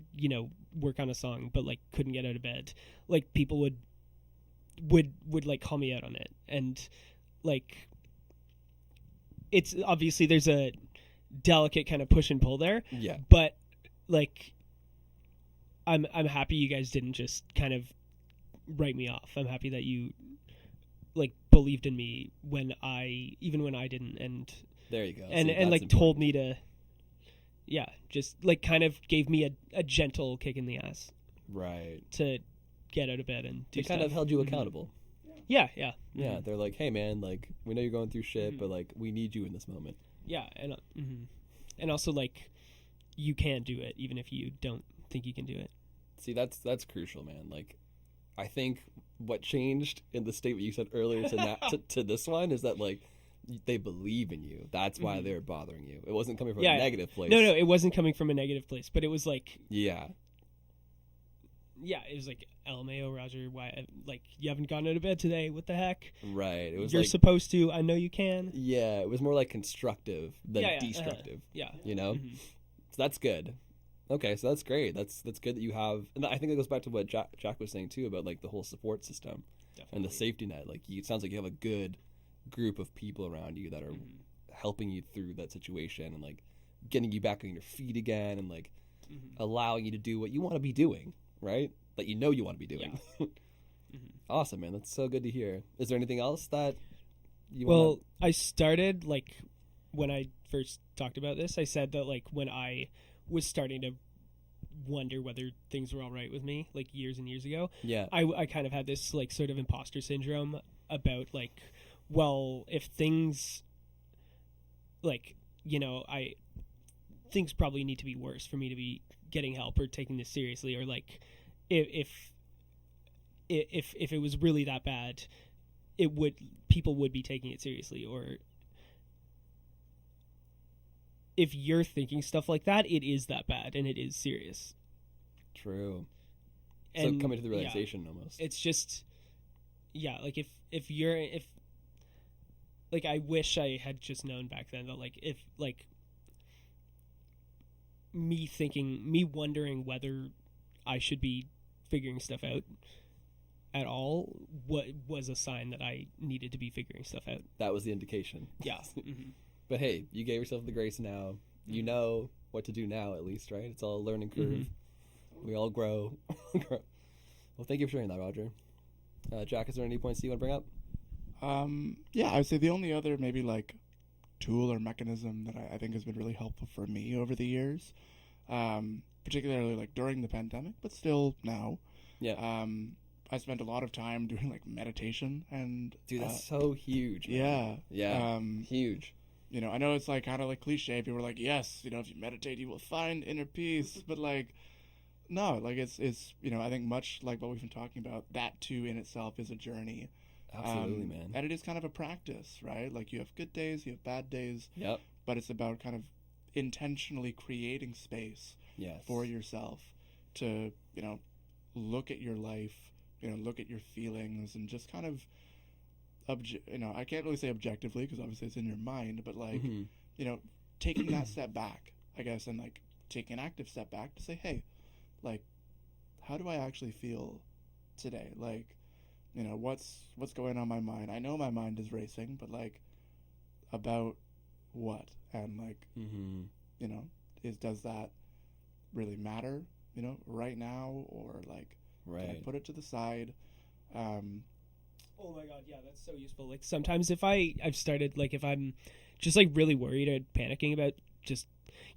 work on a song but like couldn't get out of bed, like people would like call me out on it. And like, it's obviously there's a delicate kind of push and pull there, Yeah. but like I'm happy you guys didn't just kind of write me off. I'm happy that you like believed in me when I didn't, and There you go. and See, and that's like told me to, yeah, just like kind of gave me a gentle kick in the ass right. to get out of bed and do They kind stuff. of held you Mhm. accountable. Yeah. Yeah, they're like, hey man, like, we know you're going through shit, Mhm. but like, we need you in this moment. Yeah, and also like you can do it even if you don't think you can do it. See, that's crucial, man. Like, I think what changed in the statement you said earlier to this one is that like they believe in you. That's why Mhm. they're bothering you. It wasn't coming from Yeah. a negative place. No, it wasn't coming from a negative place, but it was like, Yeah. yeah, it was like LMAO, Roger. Why, like, you haven't gotten out of bed today? What the heck? Right. It was You're like, supposed to. I know you can. yeah, it was more like constructive than Yeah, destructive. Yeah. You know, Mhm. so that's good. Okay, so that's great. That's good that you have, and I think that goes back to what Jack was saying too about like the whole support system Definitely. and the safety net. Like, it sounds like you have a good group of people around you that are Mhm. helping you through that situation and like getting you back on your feet again and like Mhm. allowing you to do what you want to be doing, right? That you know you want to be doing. Mhm. Awesome, man. That's so good to hear. Is there anything else that you Well, want? I started, like, when I first talked about this, I said that, like, when I was starting to wonder whether things were all right with me, like, years and years ago, Yeah. I kind of had this, like, sort of imposter syndrome about, like, well, if things, like, things probably need to be worse for me to be getting help or taking this seriously, or, like, if it was really that bad, people would be taking it seriously. Or if you're thinking stuff like that, it is that bad and it is serious. True. And So coming to the realization almost. it's just, like, if like, I wish I had just known back then that, like, if, like, me wondering whether I should be figuring stuff out at all, what was a sign that I needed to be figuring stuff out. That was the indication. Yeah. Mm-hmm. But hey, you gave yourself the grace now. You know what to do now, at least, right? It's all a learning curve. Mm-hmm. We all grow. Well, thank you for sharing that, Roger. Jack, is there any points you want to bring up? Yeah, I would say the only other maybe like tool or mechanism that I think has been really helpful for me over the years, particularly like during the pandemic, but still now. Yeah. I spent a lot of time doing like meditation and Dude, that's so huge, man. Yeah. Huge. You know, I know it's like kind of like cliche. People are like, yes, you know, if you meditate, you will find inner peace. But like, no, like it's you know, I think much like what we've been talking about, that too in itself is a journey. Absolutely, man. And it is kind of a practice, right? Like you have good days, you have bad days. Yep. But it's about kind of intentionally creating space Yes. for yourself to, you know, look at your life, you know, look at your feelings and just kind of, you know, I can't really say objectively because obviously it's in your mind, but like, Mm-hmm. you know, taking that step back, I guess, and like taking an active step back to say, hey, like, how do I actually feel today? Like, you know, what's going on in my mind? I know my mind is racing, but like, about what? And like, Mm-hmm. you know, does that really matter, you know, right now, or like, can I Right. put it to the side? Oh my god, yeah, that's so useful. Like, sometimes if I've started, like, if I'm just like really worried or panicking about just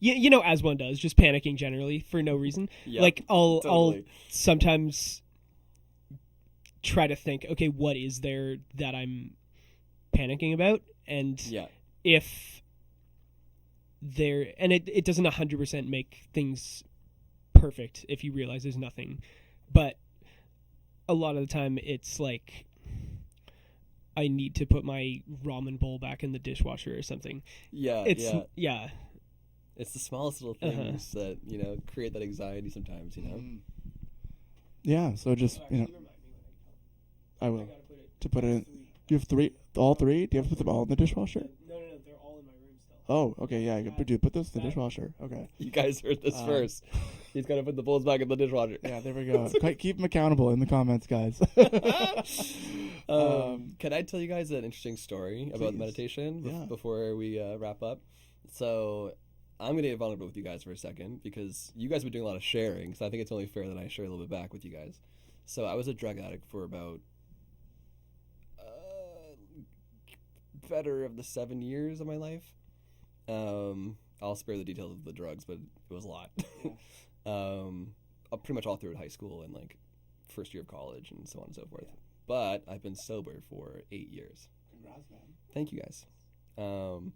you know, as one does, just panicking generally for no reason. Yep, like I'll totally. sometimes try to think, okay, what is there that I'm panicking about? And Yeah. if there, and it doesn't 100% make things perfect if you realize there's nothing, but a lot of the time it's like I need to put my ramen bowl back in the dishwasher or something. Yeah. It's yeah. It's the smallest little things that, you know, create that anxiety sometimes, you know? Yeah, so just, you know, I will. To put it in, you have all three? Do you have to put them all in the dishwasher? No, they're all in my room still. Oh, okay, yeah, put those in the dishwasher. Okay. You guys heard this first. He's got to put the bowls back in the dishwasher. Yeah, there we go. Keep them accountable in the comments, guys. Can I tell you guys an interesting story about Please. meditation Yeah. before we wrap up? So I'm going to get vulnerable with you guys for a second because you guys have been doing a lot of sharing, so I think it's only fair that I share a little bit back with you guys. So I was a drug addict for about better of the 7 years of my life. I'll spare the details of the drugs, but it was a lot. Pretty much all through high school and like first year of college and so on and so forth. But I've been sober for 8 years. Congrats, man. Thank you guys. And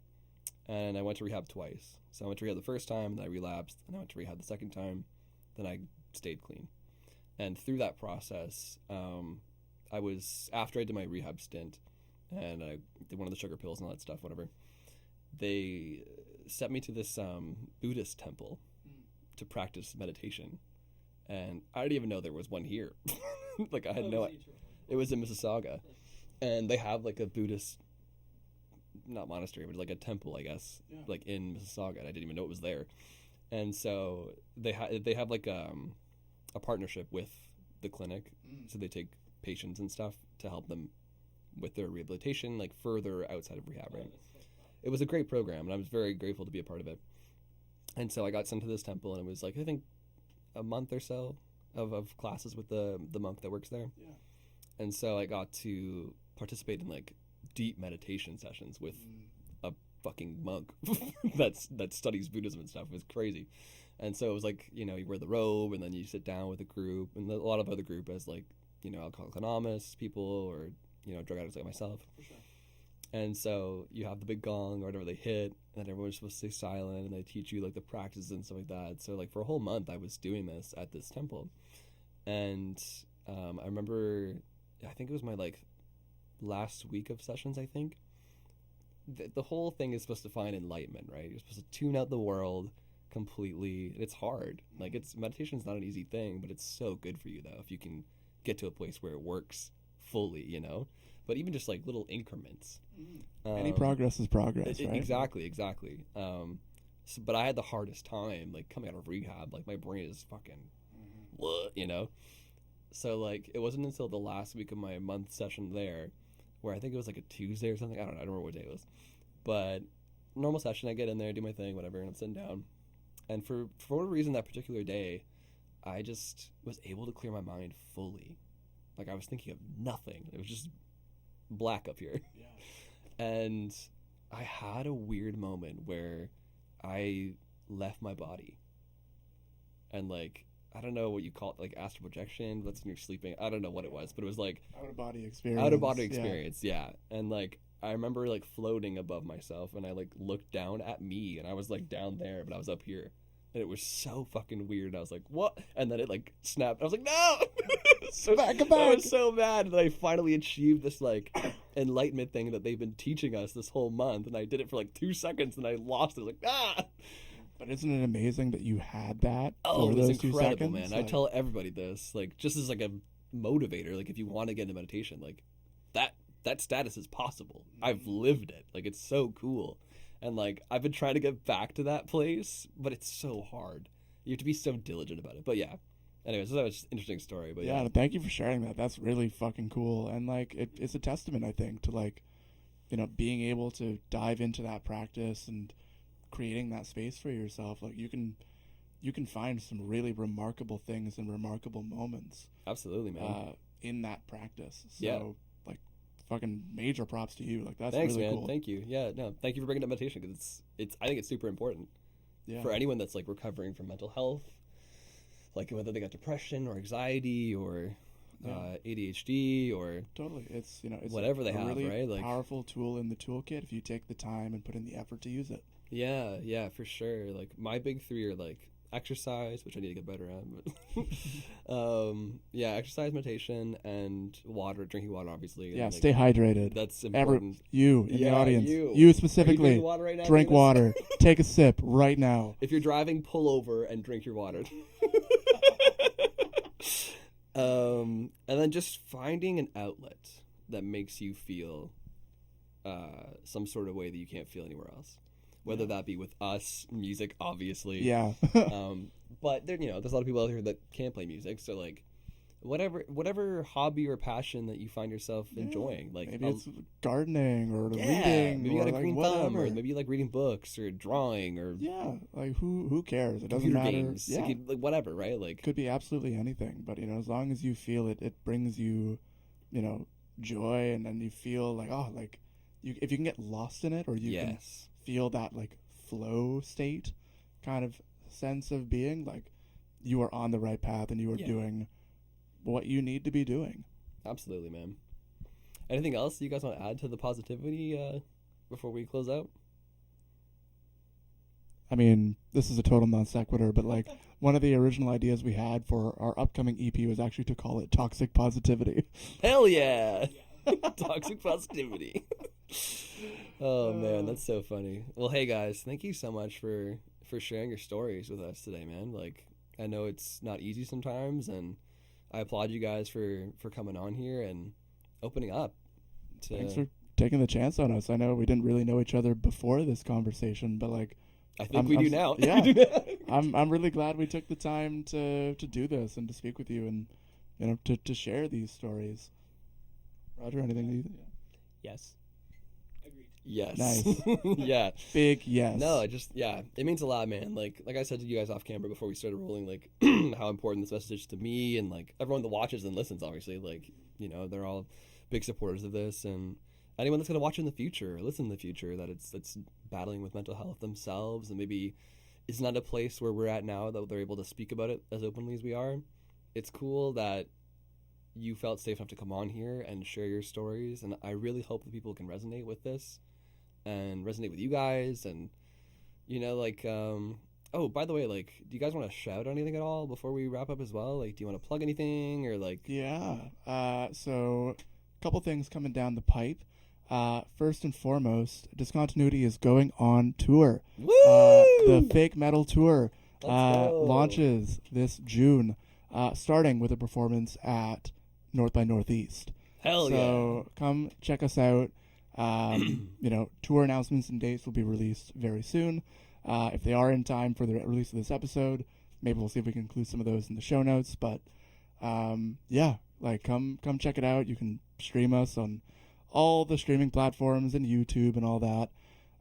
I went to rehab twice. So I went to rehab the first time, then I relapsed, and I went to rehab the second time, then I stayed clean. And through that process, I was, after I did my rehab stint, and I did one of the sugar pills and all that stuff, whatever, they sent me to this Buddhist temple to practice meditation. and I didn't even know there was one here. Like I had no. It was in Mississauga, and they have like a Buddhist, not monastery, but like a temple, I guess, like in Mississauga. And I didn't even know it was there, and so they have like a partnership with the clinic, so they take patients and stuff to help them with their rehabilitation, like further outside of rehab. Right? It was a great program, and I was very grateful to be a part of it. And so I got sent to this temple, and it was like I think a month or so of classes with the monk that works there. Yeah. And so I got to participate in like deep meditation sessions with a fucking monk that studies Buddhism and stuff. It was crazy. And so it was like, you wear the robe and then you sit down with a group, and a lot of other group as like, Alcoholics Anonymous people or, drug addicts like myself. For sure. And so you have the big gong or whatever they hit, and everyone's supposed to stay silent, and they teach you like the practices and stuff like that. So like for a whole month I was doing this at this temple. And I remember, I think it was my like last week of sessions, I think. The whole thing is supposed to find enlightenment, right? You're supposed to tune out the world completely. It's hard. Like meditation's not an easy thing, but it's so good for you though if you can get to a place where it works fully, But even just like little increments. Any progress is progress, right? Exactly. But I had the hardest time like coming out of rehab. Like my brain is fucking, So like it wasn't until the last week of my month session there, where I think it was like a Tuesday or something. I don't remember what day it was, but normal session. I get in there, do my thing, whatever, and I'm sitting down. And for whatever reason, that particular day, I just was able to clear my mind fully. Like I was thinking of nothing. It was just black up here. Yeah. And I had a weird moment where I left my body. And like, I don't know what you call it, like astral projection. That's when you're sleeping. I don't know what it was, but it was like out of body experience. Yeah. And like, I remember like floating above myself, and I like looked down at me, and I was like down there, but I was up here. And it was so fucking weird. I was like, what? And then it like snapped. I was like, no! I was so mad that I finally achieved this like enlightenment thing that they've been teaching us this whole month. And I did it for like 2 seconds, and I lost it. I was like, But isn't it amazing that you had that for those those 2 incredible, seconds? Man. Like, I tell everybody this, like just as like a motivator, like if you want to get into meditation, like that status is possible. I've lived it. Like it's so cool. And like I've been trying to get back to that place, but it's so hard. You have to be so diligent about it. But yeah. Anyways, that was just an interesting story. But yeah, thank you for sharing that. That's really fucking cool. And like it's a testament, I think, to like, being able to dive into that practice and creating that space for yourself. Like you can find some really remarkable things and remarkable moments. Absolutely, man. In that practice. So yeah. Fucking major props to you. Like that's Thanks, really man. cool. Thank you. Yeah, no, thank you for bringing up meditation, because it's I think it's super important for anyone that's like recovering from mental health, like whether they got depression or anxiety or ADHD or totally. It's it's whatever they have, really right? Like powerful tool in the toolkit if you take the time and put in the effort to use it. Yeah, for sure. Like my big 3 are like exercise, which I need to get better at. But exercise, meditation, and drinking water, obviously. Yeah, and, stay hydrated. That's important. You in the audience, you specifically, drinking water right now, drink water. Take a sip right now. If you're driving, pull over and drink your water. And then just finding an outlet that makes you feel some sort of way that you can't feel anywhere else. Whether that be with us, music, obviously. Yeah. But there, there's a lot of people out here that can't play music. So like, whatever hobby or passion that you find yourself enjoying, like maybe it's gardening or reading. Maybe you got a like green whatever. thumb, or maybe you like reading books or drawing or like who cares? It doesn't matter. Games. Yeah. Like whatever, right? Like could be absolutely anything. But as long as you feel it, it brings you, joy, and then you feel like if you can get lost in it, or you can feel that like flow state kind of sense of being, like you are on the right path and you are doing what you need to be doing. Absolutely, man. Anything else you guys want to add to the positivity before we close out? I mean, this is a total non sequitur, but like one of the original ideas we had for our upcoming EP was actually to call it Toxic Positivity. Hell yeah. Toxic positivity. Oh man, that's so funny. Well, hey guys, thank you so much for sharing your stories with us today, man. Like I know it's not easy sometimes, and I applaud you guys for coming on here and opening up. Thanks for taking the chance on us. I know we didn't really know each other before this conversation, but like, I think we do now. Yeah, I'm really glad we took the time to do this and to speak with you and to share these stories. Roger, anything? Yes. Agreed. Yes. Nice. Yeah. Big yes. No, it means a lot, man. Like I said to you guys off camera before we started rolling, like how important this message is to me and like everyone that watches and listens. Obviously, like they're all big supporters of this, and anyone that's gonna watch in the future, or listen in the future, that's battling with mental health themselves and maybe is not a place where we're at now that they're able to speak about it as openly as we are. It's cool that you felt safe enough to come on here and share your stories, and I really hope that people can resonate with this and resonate with you guys. And oh, by the way, like, do you guys want to shout anything at all before we wrap up as well? Like, do you want to plug anything, or like? Yeah. So a couple things coming down the pipe. First and foremost, Discontinuity is going on tour. Woo! The Fake Metal Tour Let's go. launches this June, starting with a performance at North by Northeast. Hell So come check us out. Tour announcements and dates will be released very soon. If they are in time for the release of this episode, maybe we'll see if we can include some of those in the show notes. But come check it out. You can stream us on all the streaming platforms and YouTube and all that.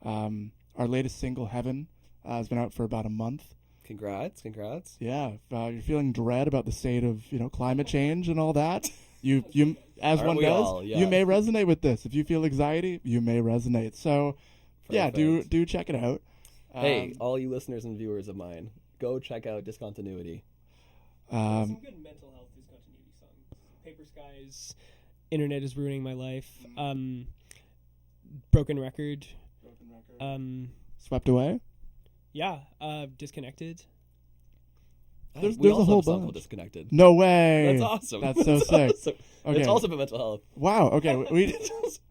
Our latest single, Heaven, has been out for about a month. Congrats. Yeah, if you're feeling dread about the state of climate change and all that, you as Aren't one we does, all? Yeah. you may resonate with this. If you feel anxiety, you may resonate. So, yeah, Perfect. do check it out. Hey, all you listeners and viewers of mine, go check out Discontinuity. Some good mental health discontinuity songs. Paper Skies, Internet is Ruining My Life, Broken Record, Swept Away. yeah, Disconnected. There's We a also whole have a song bunch. called Disconnected. No way. That's awesome. That's so sick. Awesome. Okay. It's also about mental health. Wow. Okay.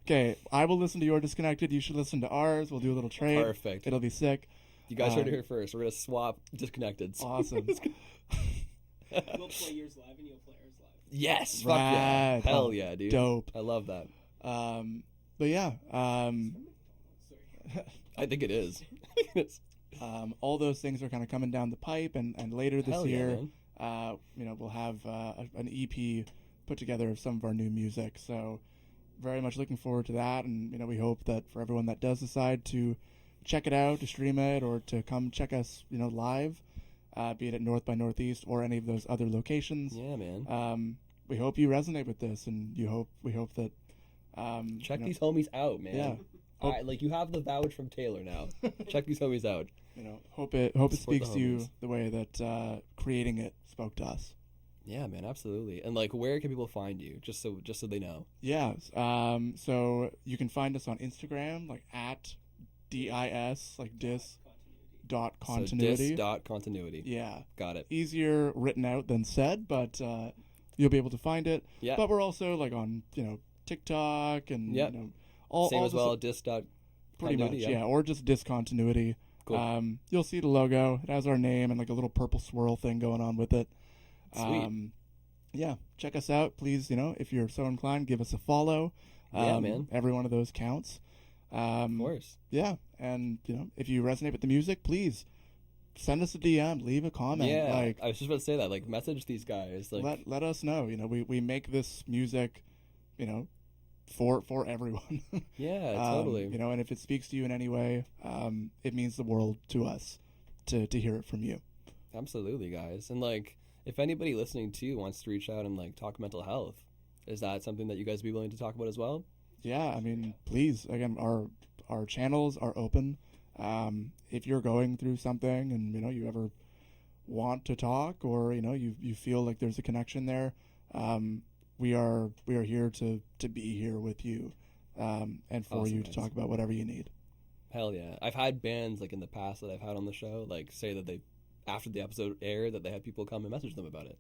Okay. I will listen to your Disconnected. You should listen to ours. We'll do a little trade. Perfect. It'll be sick. You guys heard it here first. We're gonna swap Disconnected. Awesome. We'll play yours live and you'll play ours live. Yes. Fuck yeah. Rad. Hell yeah, dude. Dope. I love that. But yeah. I think it is. All those things are kind of coming down the pipe, and later this Hell yeah, year, man. we'll have an EP put together of some of our new music. So very much looking forward to that, and we hope that for everyone that does decide to check it out, to stream it, or to come check us, live, be it at North by Northeast or any of those other locations. Yeah, man. We hope you resonate with this, and we hope that Check these homies out, man. Yeah. All right, like you have the vouch from Taylor now. Check these homies out. hope it Support speaks the to you homies. the way that creating it spoke to us. Yeah, man, absolutely. And like, where can people find you? Just so they know. Yeah. So you can find us on Instagram, like at DIS, like dis.continuity. So dis.continuity. Yeah. Got it. Easier written out than said, but you'll be able to find it. Yeah. But we're also like on, TikTok and Yep. all Same all as the well. pretty much, Dis.continuity. yeah, or just Discontinuity. Cool. You'll see the logo. It has our name and like a little purple swirl thing going on with it. Sweet. Yeah, check us out, please. If you're so inclined, give us a follow. Yeah, man. Every one of those counts. Of course. Yeah, and if you resonate with the music, please send us a DM, leave a comment. Yeah. Like, I was just about to say that. Like, message these guys. Like, let us know. We make this music, for everyone. yeah, totally. And if it speaks to you in any way, it means the world to us to hear it from you. Absolutely, guys. And like, if anybody listening too wants to reach out and like talk mental health, is that something that you guys would be willing to talk about as well? Yeah, I mean, please. Again, our channels are open. If you're going through something and you ever want to talk, or you feel like there's a connection there, we are here to be here with you, and for Awesome, you to guys. talk about whatever you need. Hell yeah. I've had bands like in the past that I've had on the show like say that they, after the episode aired, that they had people come and message them about it,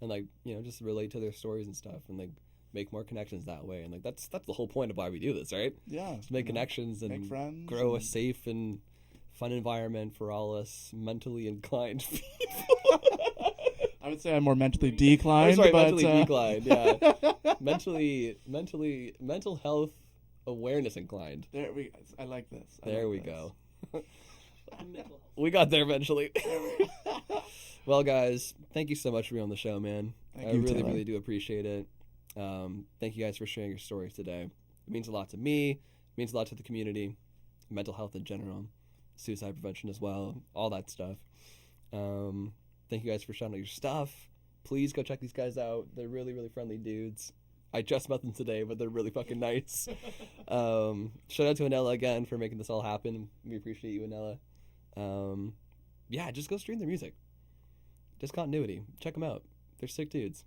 and like just relate to their stories and stuff, and like make more connections that way. And like that's the whole point of why we do this, right? Yeah, To make connections and make friends, grow a and- safe and fun environment for all us mentally inclined people. I would say I'm more mentally declined. Sorry, but, mentally declined. Yeah, mental health awareness inclined. There we. I like this. There we go. We got there eventually. Well, guys, thank you so much for being on the show, man. Thank I you, really, Taylor. really do appreciate it. Thank you guys for sharing your stories today. It means a lot to me. It means a lot to the community, mental health in general, suicide prevention as well, all that stuff. Thank you guys for shouting out your stuff. Please go check these guys out. They're really, really friendly dudes. I just met them today, but they're really fucking nice. Shout out to Anella again for making this all happen. We appreciate you, Anella. Yeah, just go stream their music. Discontinuity. Check them out. They're sick dudes.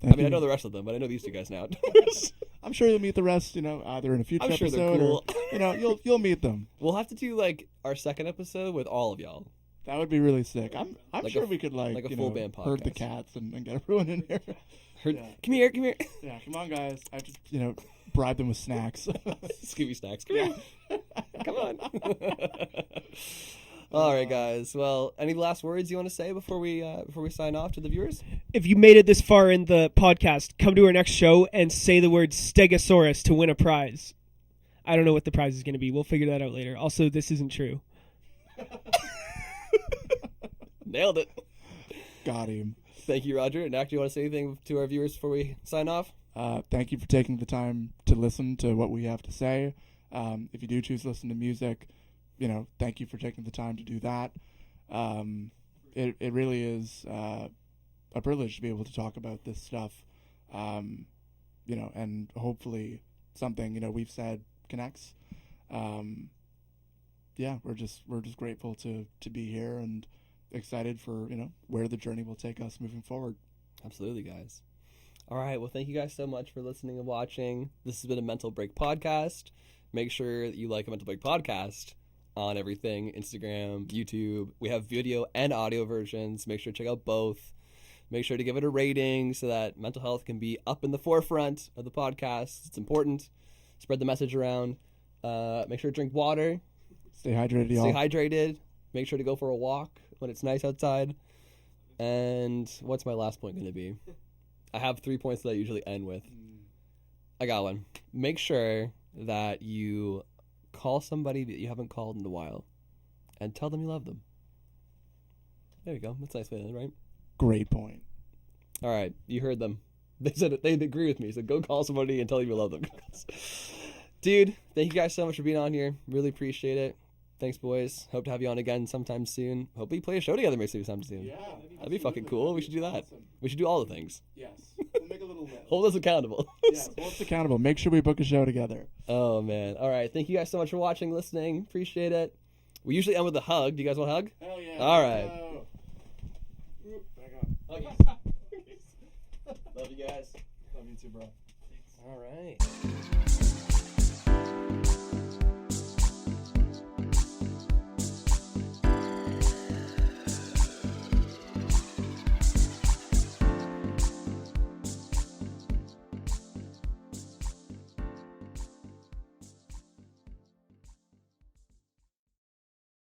Thank I you. know the rest of them, but I know these two guys now. I'm sure you'll meet the rest. Either in a future I'm sure episode, they're cool. or you'll meet them. We'll have to do like our second episode with all of y'all. That would be really sick. I'm Like sure a- we could like a full band herd the podcast. cats and get everyone in here. Yeah. Come here. Yeah, come on, guys. I have to bribe them with snacks. Scooby snacks. Come here. Come on. All right, guys. Well, any last words you want to say before we sign off to the viewers? If you made it this far in the podcast, come to our next show and say the word Stegosaurus to win a prize. I don't know what the prize is going to be. We'll figure that out later. Also, this isn't true. Nailed it. Got him. Thank you, Roger. Nak, do you want to say anything to our viewers before we sign off? Thank you for taking the time to listen to what we have to say. If you do choose to listen to music, thank you for taking the time to do that. It really is a privilege to be able to talk about this stuff, and hopefully something we've said connects. We're just grateful to be here and excited for where the journey will take us moving forward. Absolutely, guys. All right. Well, thank you guys so much for listening and watching. This has been a Mental Break podcast. Make sure that you like a Mental Break podcast on everything, Instagram, YouTube. We have video and audio versions. Make sure to check out both. Make sure to give it a rating so that mental health can be up in the forefront of the podcast. It's important. Spread the message around. Make sure to drink water. Stay hydrated, y'all. Stay hydrated. Make sure to go for a walk when it's nice outside. And what's my last point going to be? I have 3 points that I usually end with. I got one. Make sure that you call somebody that you haven't called in a while and tell them you love them. There you go. That's a nice way to end, right? Great point. All right. You heard them. They said it. They agree with me. So go call somebody and tell them you love them. Dude, thank you guys so much for being on here. Really appreciate it. Thanks, boys. Hope to have you on again sometime soon. Hope we play a show together maybe sometime soon. Yeah. That'd be fucking cool. We should do that. Awesome. We should do all the things. Yes. We'll make a little list. Hold us accountable. Yeah, hold us accountable. Make sure we book a show together. Oh, man. All right. Thank you guys so much for watching, listening. Appreciate it. We usually end with a hug. Do you guys want a hug? Hell yeah. All right. Back on. Love you guys. Love you too, bro. All right.